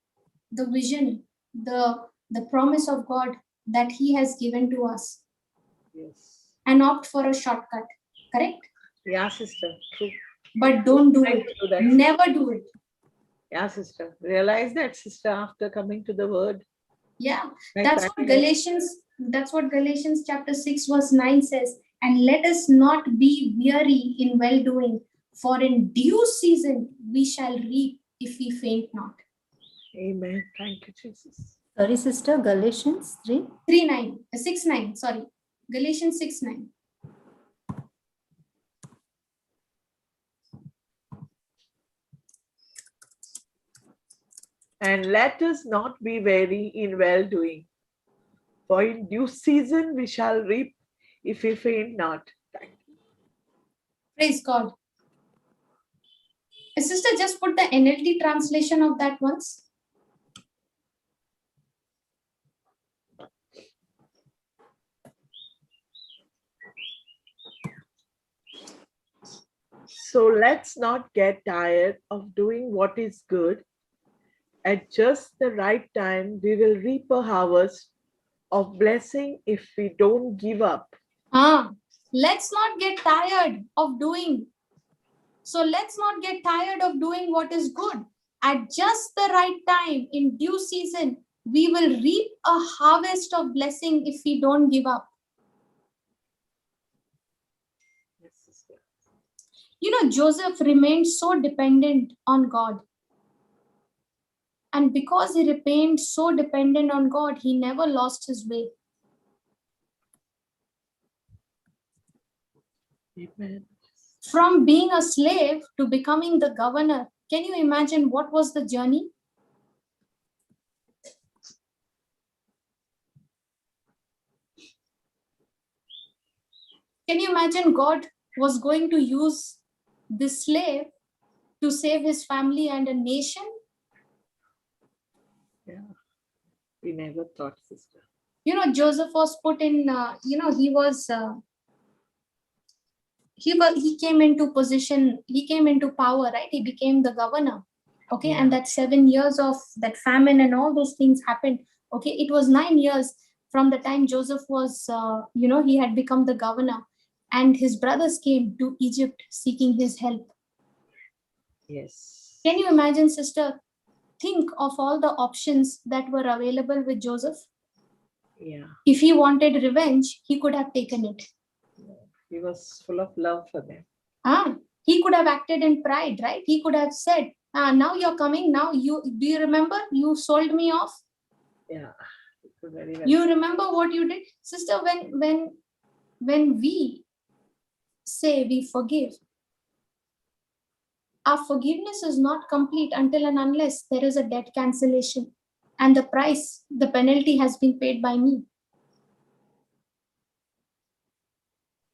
the vision, the promise of God that He has given to us. Yes. And opt for a shortcut. Correct? Yeah, sister. True. But don't do it. that. Never do it. Yeah, sister. Realize that, sister, after coming to the word. Yeah. That's what Galatians chapter 6 verse 9 says. And let us not be weary in well-doing, for in due season we shall reap if we faint not. Amen. Thank you, Jesus. Sorry, sister, Galatians 3? 6:9, sorry. Galatians 6:9. And let us not be weary in well-doing, for in due season we shall reap if we faint not. Praise God. Sister, just put the NLT translation of that once. So let's not get tired of doing what is good. At just the right time, we will reap a harvest of blessing if we don't give up. Let's not get tired of doing. So let's not get tired of doing what is good. At just the right time, in due season, we will reap a harvest of blessing if we don't give up. You know, Joseph remained so dependent on God. And because he remained so dependent on God, he never lost his way. Amen. From being a slave to becoming the governor, can you imagine what was the journey? Can you imagine God was going to use this slave to save his family and a nation? Yeah, we never thought, sister. You know, Joseph was put in, he came into position, he came into power, right? He became the governor. Okay, Yeah. and that 7 years of that famine and all those things happened. Okay, it was 9 years from the time Joseph was, he had become the governor, and his brothers came to Egypt seeking his help. Yes. Can you imagine, sister? Think of all the options that were available with Joseph. Yeah. If he wanted revenge, he could have taken it. He was full of love for them. He could have acted in pride, right? He could have said, now you're coming. Now do you remember you sold me off? Yeah. Very well. You remember what you did? Sister, when we say we forgive, our forgiveness is not complete until and unless there is a debt cancellation and the penalty has been paid by me.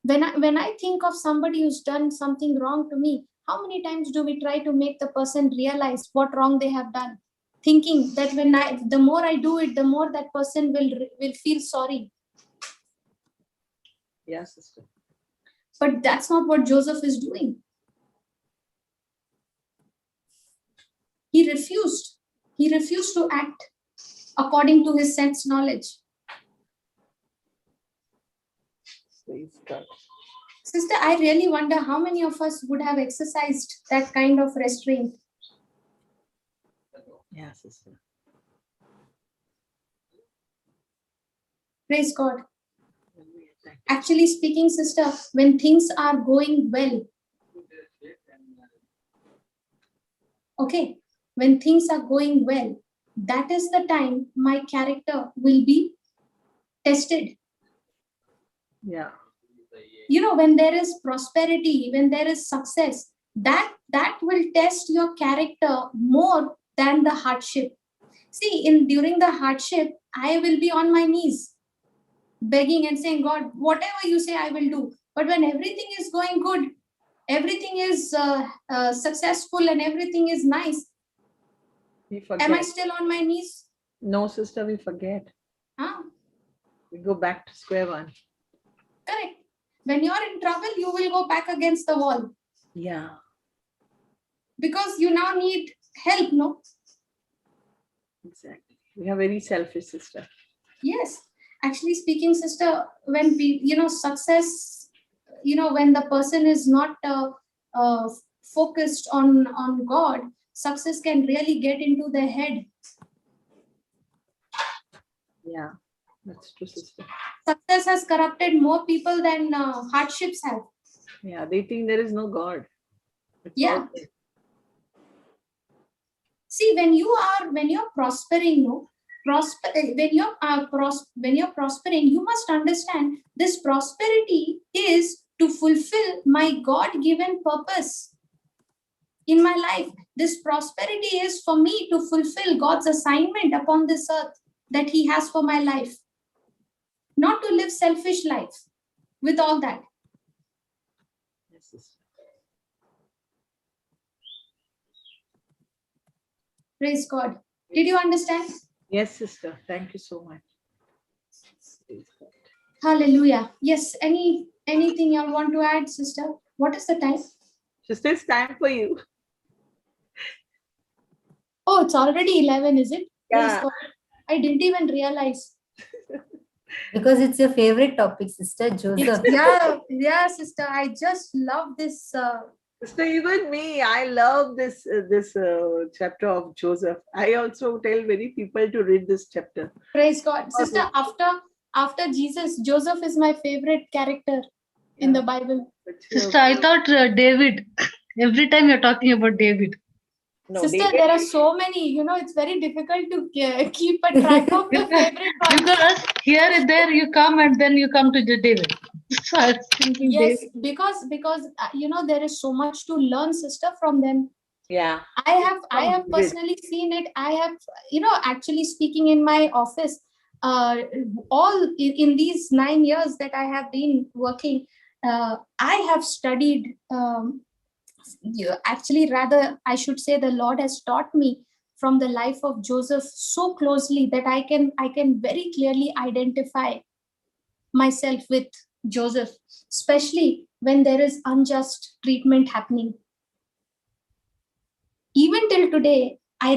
When I think of somebody who's done something wrong to me, how many times do we try to make the person realize what wrong they have done? Thinking that the more I do it, the more that person will feel sorry. Yes, sister. But that's not what Joseph is doing. He refused. He refused to act according to his sense knowledge. Praise God. Sister, I really wonder how many of us would have exercised that kind of restraint. Yeah, sister. Praise God. Actually speaking, sister, when things are going well, okay, when things are going well, that is the time my character will be tested. Yeah. You know, when there is prosperity, when there is success, that will test your character more than the hardship. See, during the hardship, I will be on my knees, begging and saying, God, whatever you say, I will do. But when everything is going good, everything is successful and everything is nice, We forget. am I still on my knees? No, sister, we forget. Huh? We go back to square one. Correct. When you're in trouble, you will go back against the wall. Yeah. Because you now need help, no? Exactly. We are very selfish, sister. Yes. Actually speaking, sister, when success, when the person is not focused on God, success can really get into their head. Yeah, that's true, sister. Success has corrupted more people than hardships have. Yeah, they think there is no God. It's Yeah. all there. See, when you're prospering, when you're prospering, you must understand this prosperity is to fulfill my God-given purpose in my life. This prosperity is for me to fulfill God's assignment upon this earth that He has for my life, not to live selfish life with all that. Yes, sister. Praise God. Did you understand? Yes, sister. Thank you so much. Praise God. Hallelujah. Yes. Anything you want to add, sister? What is the time? Sister, it's time for you. Oh, it's already 11, is it? Praise Yeah. God. I didn't even realize. Because it's your favorite topic, Sister Joseph. Yeah, sister. I just love this. Sister, even me, I love this chapter of Joseph. I also tell many people to read this chapter. Praise God. Sister, after Jesus, Joseph is my favorite character in the Bible. Sister, I thought David. Every time you're talking about David. No, Sister, David, there are so many. It's very difficult to keep a track of the favorite ones. Because here and there you come and then you come to the David. So I was thinking Yes, David. because there is so much to learn, sister, from them. yeah. I have personally seen it. I have, actually speaking in my office, all in these 9 years that I have been working, I have studied. Actually, rather, I should say, the Lord has taught me from the life of Joseph so closely that I can very clearly identify myself with Joseph, especially when there is unjust treatment happening. Even till today, I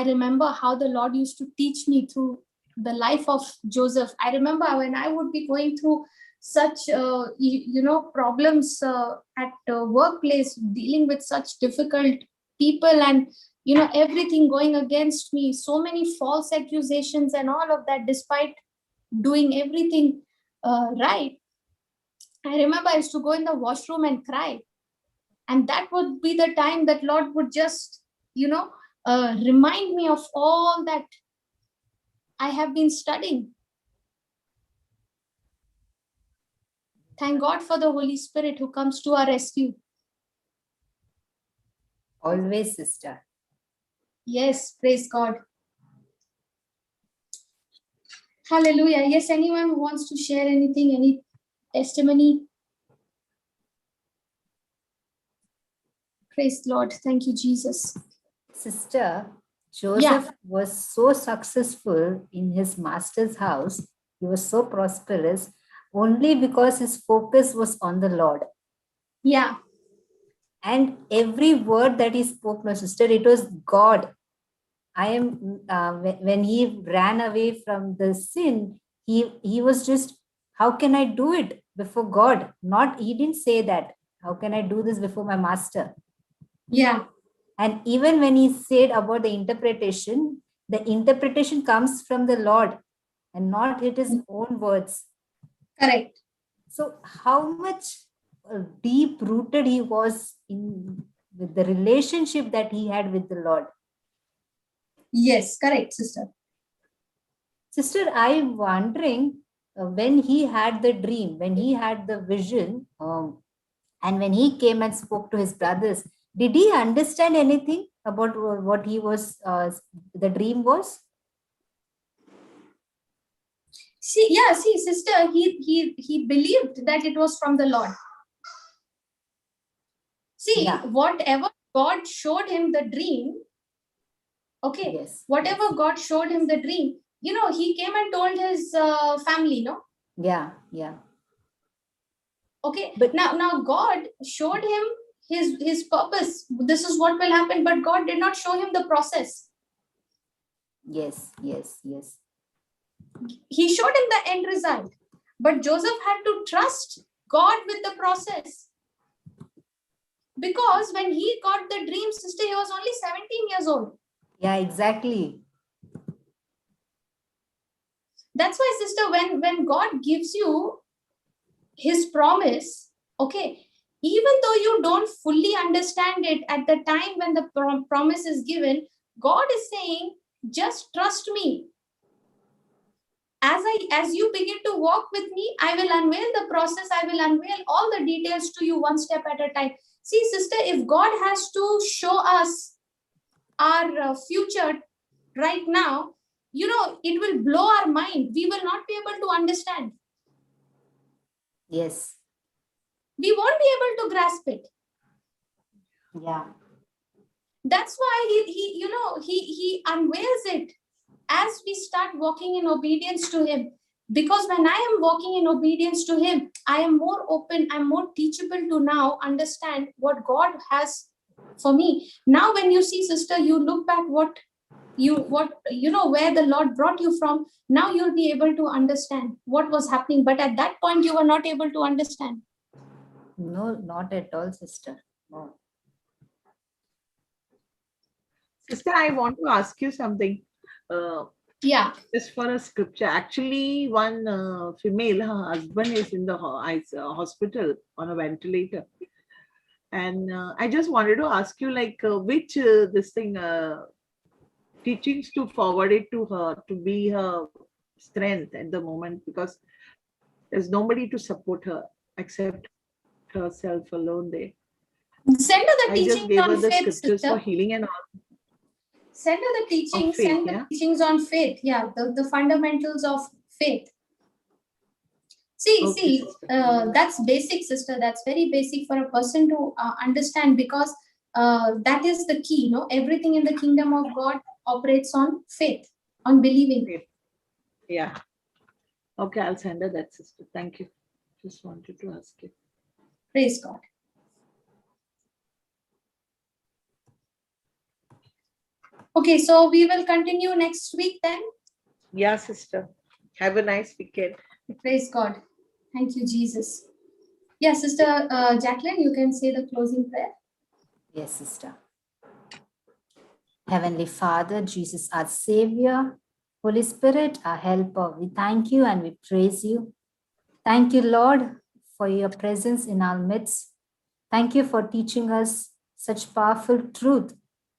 remember how the Lord used to teach me through the life of Joseph. I remember when I would be going through such problems at workplace, dealing with such difficult people, and everything going against me, so many false accusations and all of that, despite doing everything right. I remember I used to go in the washroom and cry, and that would be the time that Lord would just remind me of all that I have been studying. Thank God for the Holy Spirit who comes to our rescue. Always, sister. Yes, praise God. Hallelujah. Yes, anyone who wants to share anything, testimony. Praise the Lord. Thank you, Jesus. Sister, Joseph was so successful in his master's house. He was so prosperous only because his focus was on the Lord. Yeah. And every word that he spoke, my sister, it was God. I am, when he ran away from the sin, he was just, how can I do it before God? Not, he didn't say that. How can I do this before my master? Yeah. And even when he said about the interpretation comes from the Lord and not his own words. Correct. So how much deep rooted he was in with the relationship that he had with the Lord. Yes, correct, sister. Sister, I'm wondering when he had the dream, when he had the vision, and when he came and spoke to his brothers, did he understand anything about what he was, the dream was? See, sister, he believed that it was from the Lord. See, whatever God showed him the dream, okay, whatever God showed him the dream, he came and told his family, no? Yeah. Okay, but now God showed him his purpose. This is what will happen, but God did not show him the process. Yes. He showed him the end result, but Joseph had to trust God with the process. Because when he got the dream, sister, he was only 17 years old. Yeah, exactly. That's why, sister, when God gives you his promise, okay, even though you don't fully understand it at the time when the promise is given, God is saying, just trust me. As you begin to walk with me, I will unveil the process. I will unveil all the details to you one step at a time. See, sister, if God has to show us our future right now, it will blow our mind. We will not be able to understand. Yes. We won't be able to grasp it. Yeah. That's why he unveils it as we start walking in obedience to him. Because when I am walking in obedience to him, I am more open, I'm more teachable to now understand what God has for me. Now, when you see, sister, you look back where the Lord brought you from. Now you'll be able to understand what was happening. But at that point, you were not able to understand. No, not at all, sister. No. Sister, I want to ask you something. Just for a scripture. Actually, one female, her husband is in the hospital on a ventilator. And I just wanted to ask you, which teachings to forward it to her to be her strength at the moment, because there's nobody to support her except herself alone there. Send her the I just teachings gave on her the faith, scriptures sister. for healing and all. Send her the teachings. Faith, send the teachings on faith. Yeah, the fundamentals of faith. See, that's basic, sister. That's very basic for a person to understand, because that is the key. Everything in the kingdom of God operates on faith, on believing. Faith. Yeah. Okay, I'll send her that, sister. Thank you. Just wanted to ask you. Praise God. Okay, so we will continue next week then. Yeah, sister. Have a nice weekend. Praise God. Thank you, Jesus. Yeah, Sister Jacqueline, you can say the closing prayer. Yes, sister. Heavenly Father, Jesus, our Savior, Holy Spirit, our helper, we thank you and we praise you. Thank you, Lord, for your presence in our midst. Thank you for teaching us such powerful truth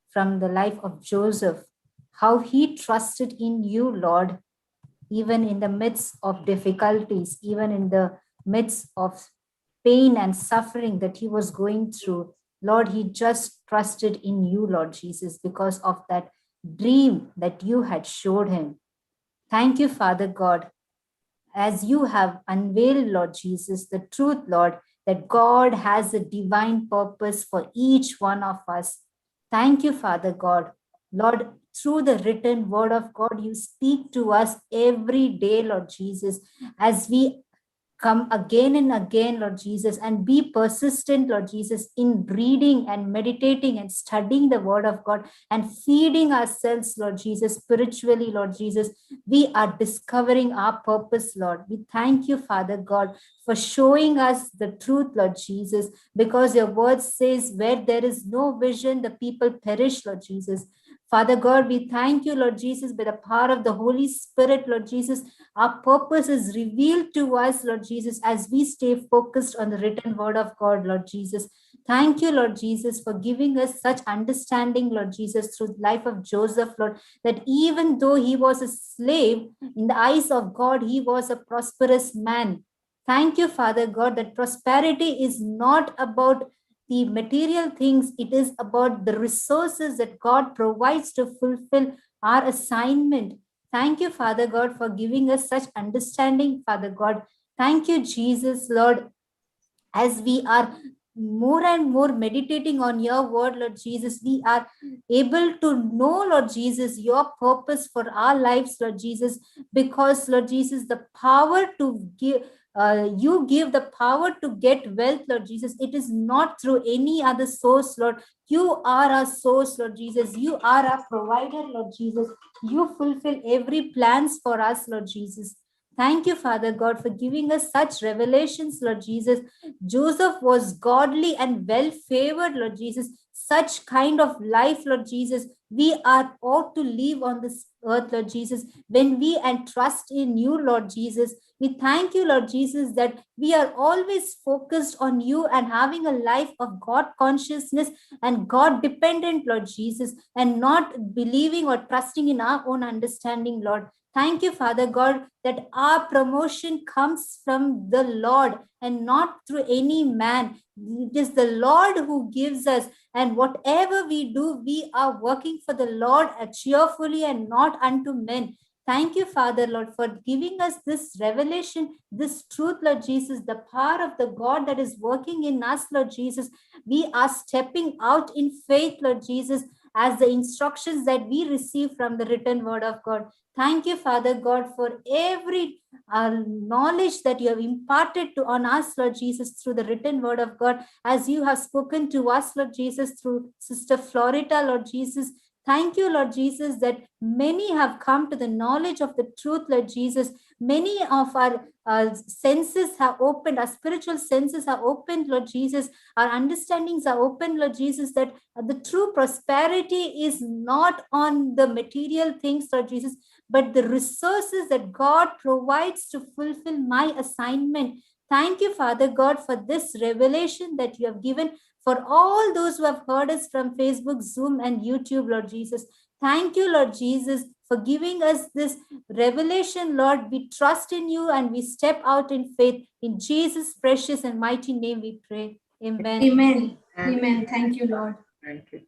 from the life of Joseph, how he trusted in you, Lord, even in the midst of difficulties, even in the midst of pain and suffering that he was going through. Lord, he just trusted in you, Lord Jesus, because of that dream that you had showed him. Thank you, Father God. as you have unveiled, Lord Jesus, the truth, Lord, that God has a divine purpose for each one of us. Thank you, Father God. Lord, through the written word of God, you speak to us every day, Lord Jesus, as we come again and again, Lord Jesus, and be persistent, Lord Jesus, in reading and meditating and studying the word of God and feeding ourselves, Lord Jesus, spiritually, Lord Jesus. We are discovering our purpose, Lord. We thank you, Father God, for showing us the truth, Lord Jesus, because your word says, where there is no vision, the people perish, Lord Jesus. Father God, we thank you, Lord Jesus, by the power of the Holy Spirit, Lord Jesus. Our purpose is revealed to us, Lord Jesus, as we stay focused on the written word of God, Lord Jesus. Thank you, Lord Jesus, for giving us such understanding, Lord Jesus, through the life of Joseph, Lord, that even though he was a slave, in the eyes of God, he was a prosperous man. Thank you, Father God, that prosperity is not about the material things, it is about the resources that God provides to fulfill our assignment. Thank you, Father God, for giving us such understanding, Father God. Thank you, Jesus, Lord, as we are more and more meditating on your word, Lord Jesus, we are able to know, Lord Jesus, your purpose for our lives, Lord Jesus, because, Lord Jesus, the power to give, you give the power to get wealth, Lord Jesus. It is not through any other source, Lord. You are our source, Lord Jesus. You are our provider, Lord Jesus. You fulfill every plans for us, Lord Jesus. Thank you, Father God, for giving us such revelations, Lord Jesus. Joseph was godly and well favored, Lord Jesus. Such kind of life, Lord Jesus, we are ought to live on this earth, Lord Jesus, when we entrust in you, Lord Jesus. We thank you, Lord Jesus, that we are always focused on you and having a life of God consciousness and God dependent, Lord Jesus, and not believing or trusting in our own understanding, Lord. Thank you, Father God, that our promotion comes from the Lord and not through any man. It is the Lord who gives us. And whatever we do, we are working for the Lord cheerfully and not unto men. Thank you, Father, Lord, for giving us this revelation, this truth, Lord Jesus, the power of the God that is working in us, Lord Jesus. We are stepping out in faith, Lord Jesus, as the instructions that we receive from the written word of God. Thank you, Father God, for every knowledge that you have imparted to on us, Lord Jesus, through the written word of God, as you have spoken to us, Lord Jesus, through Sister Florita, Lord Jesus. Thank you, Lord Jesus, that many have come to the knowledge of the truth, Lord Jesus. Many of our senses have opened, our spiritual senses are opened, Lord Jesus. Our understandings are open, Lord Jesus, that the true prosperity is not on the material things, Lord Jesus, but the resources that God provides to fulfill my assignment. Thank you, Father God, for this revelation that you have given for all those who have heard us from Facebook, Zoom, and YouTube, Lord Jesus. Thank you, Lord Jesus, for giving us this revelation, Lord. We trust in you and we step out in faith. In Jesus' precious and mighty name we pray. Amen. Amen. And Amen. Thank you, Lord. thank you.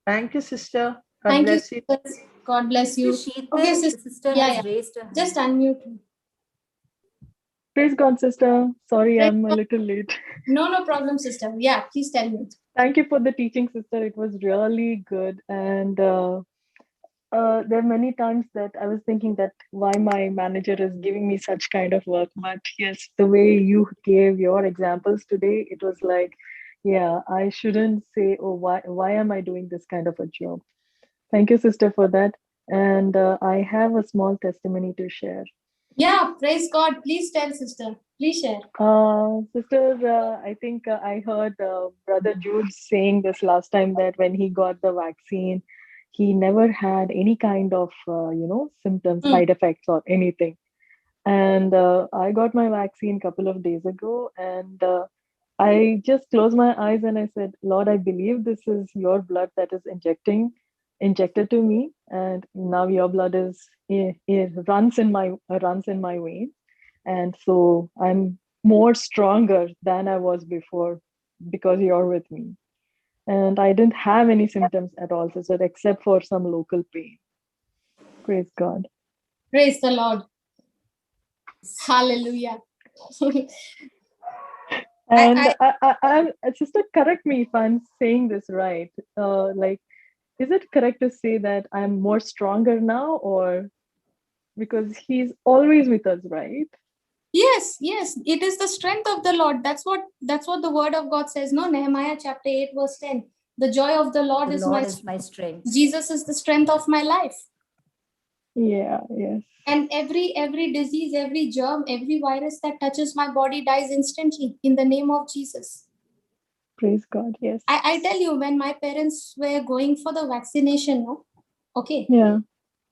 Thank you, sister. God Thank you, bless you. sisters. God bless you. Sheetal, Okay, the sister. sister Yeah, has yeah. raised her hand. Just unmute. Praise God, sister. Sorry, Praise I'm a God. little late. No problem, sister. Yeah, please tell me. Thank you for the teaching, sister. It was really good. And there are many times that I was thinking that why my manager is giving me such kind of work. But yes, the way you gave your examples today, it was like, yeah, I shouldn't say, oh, why am I doing this kind of a job? Thank you, sister, for that. And I have a small testimony to share. Yeah, praise God. Please tell, sister. Please share. Sister, I think I heard Brother Jude saying this last time that when he got the vaccine, he never had any kind of, symptoms, side effects, or anything. And I got my vaccine a couple of days ago, and I just closed my eyes and I said, Lord, I believe this is your blood that is injected to me, and now your blood it runs in my veins, and so I'm more stronger than I was before because you're with me. And I didn't have any symptoms at all, sister, except for some local pain. Praise God. Praise the Lord. Hallelujah. And sister, correct me if I'm saying this right. Like, is it correct to say that I'm more stronger now, or because he's always with us, right? Yes, it is the strength of the Lord. That's what the word of God says. No, Nehemiah chapter 8 verse 10. The joy of the Lord, The is, Lord my is my strength. Jesus is the strength of my life. Yeah, yes. And every disease, every germ, every virus that touches my body dies instantly in the name of Jesus. Praise God. Yes. I tell you, when my parents were going for the vaccination, no, okay. Yeah.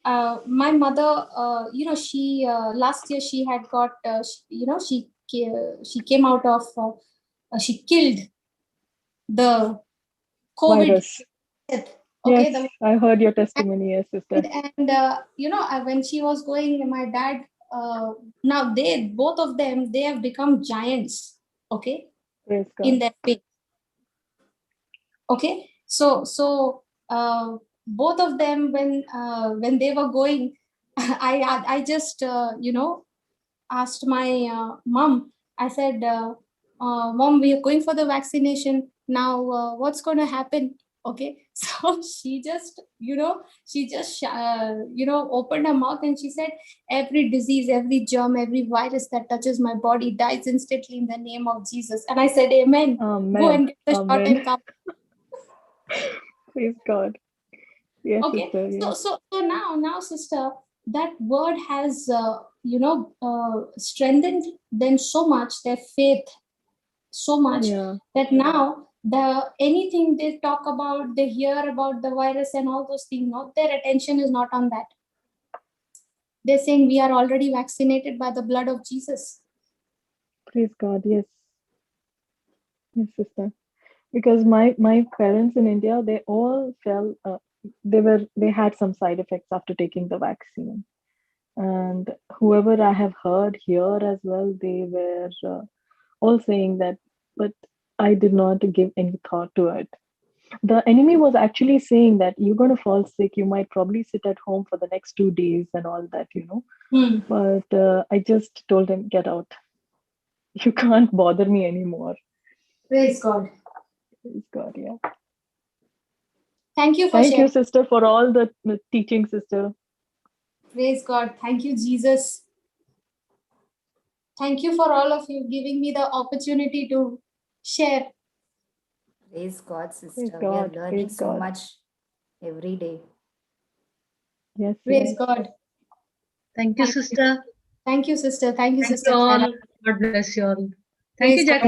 My mother, she last year she had got, she came out of, she killed the COVID. Virus. Okay, Yes, I heard your testimony, yes, sister. and when she was going, my dad, now both of them, they have become giants. Okay, Praise God. in their faith. Okay, so both of them, when they were going, I just asked my mom. I said, Mom, we are going for the vaccination now. What's going to happen? Okay, so she just opened her mouth and she said, every disease, every germ, every virus that touches my body dies instantly in the name of Jesus. And I said, Amen. Amen. Go and get the shot Amen. and come. Praise God. Yes, Okay, sister. Yes. so now, sister, that word has strengthened them so much, their faith so much, Yeah. that now anything they talk about, they hear about the virus and all those things, no, their attention is not on that. They're saying we are already vaccinated by the blood of Jesus. Praise God. Yes. Yes, sister. Because my parents in India, they all fell. They had some side effects after taking the vaccine, and whoever I have heard here as well, they were all saying that, but I did not give any thought to it. The enemy was actually saying that you're going to fall sick, you might probably sit at home for the next 2 days and all that, But I just told him, get out. You can't bother me anymore. Praise God. Praise God, yeah. Thank you for Thank sharing. you, sister, for all the teaching, sister. Praise God. Thank you, Jesus. Thank you for all of you giving me the opportunity to share. Praise God, sister. Praise We are God. learning Praise so God. much every day. Yes. Praise Yes. God. Thank you, sister. Thank you, sister. Thank you, Thank sister. you all. Sarah. God bless you all. Thank Praise you, God. Jack.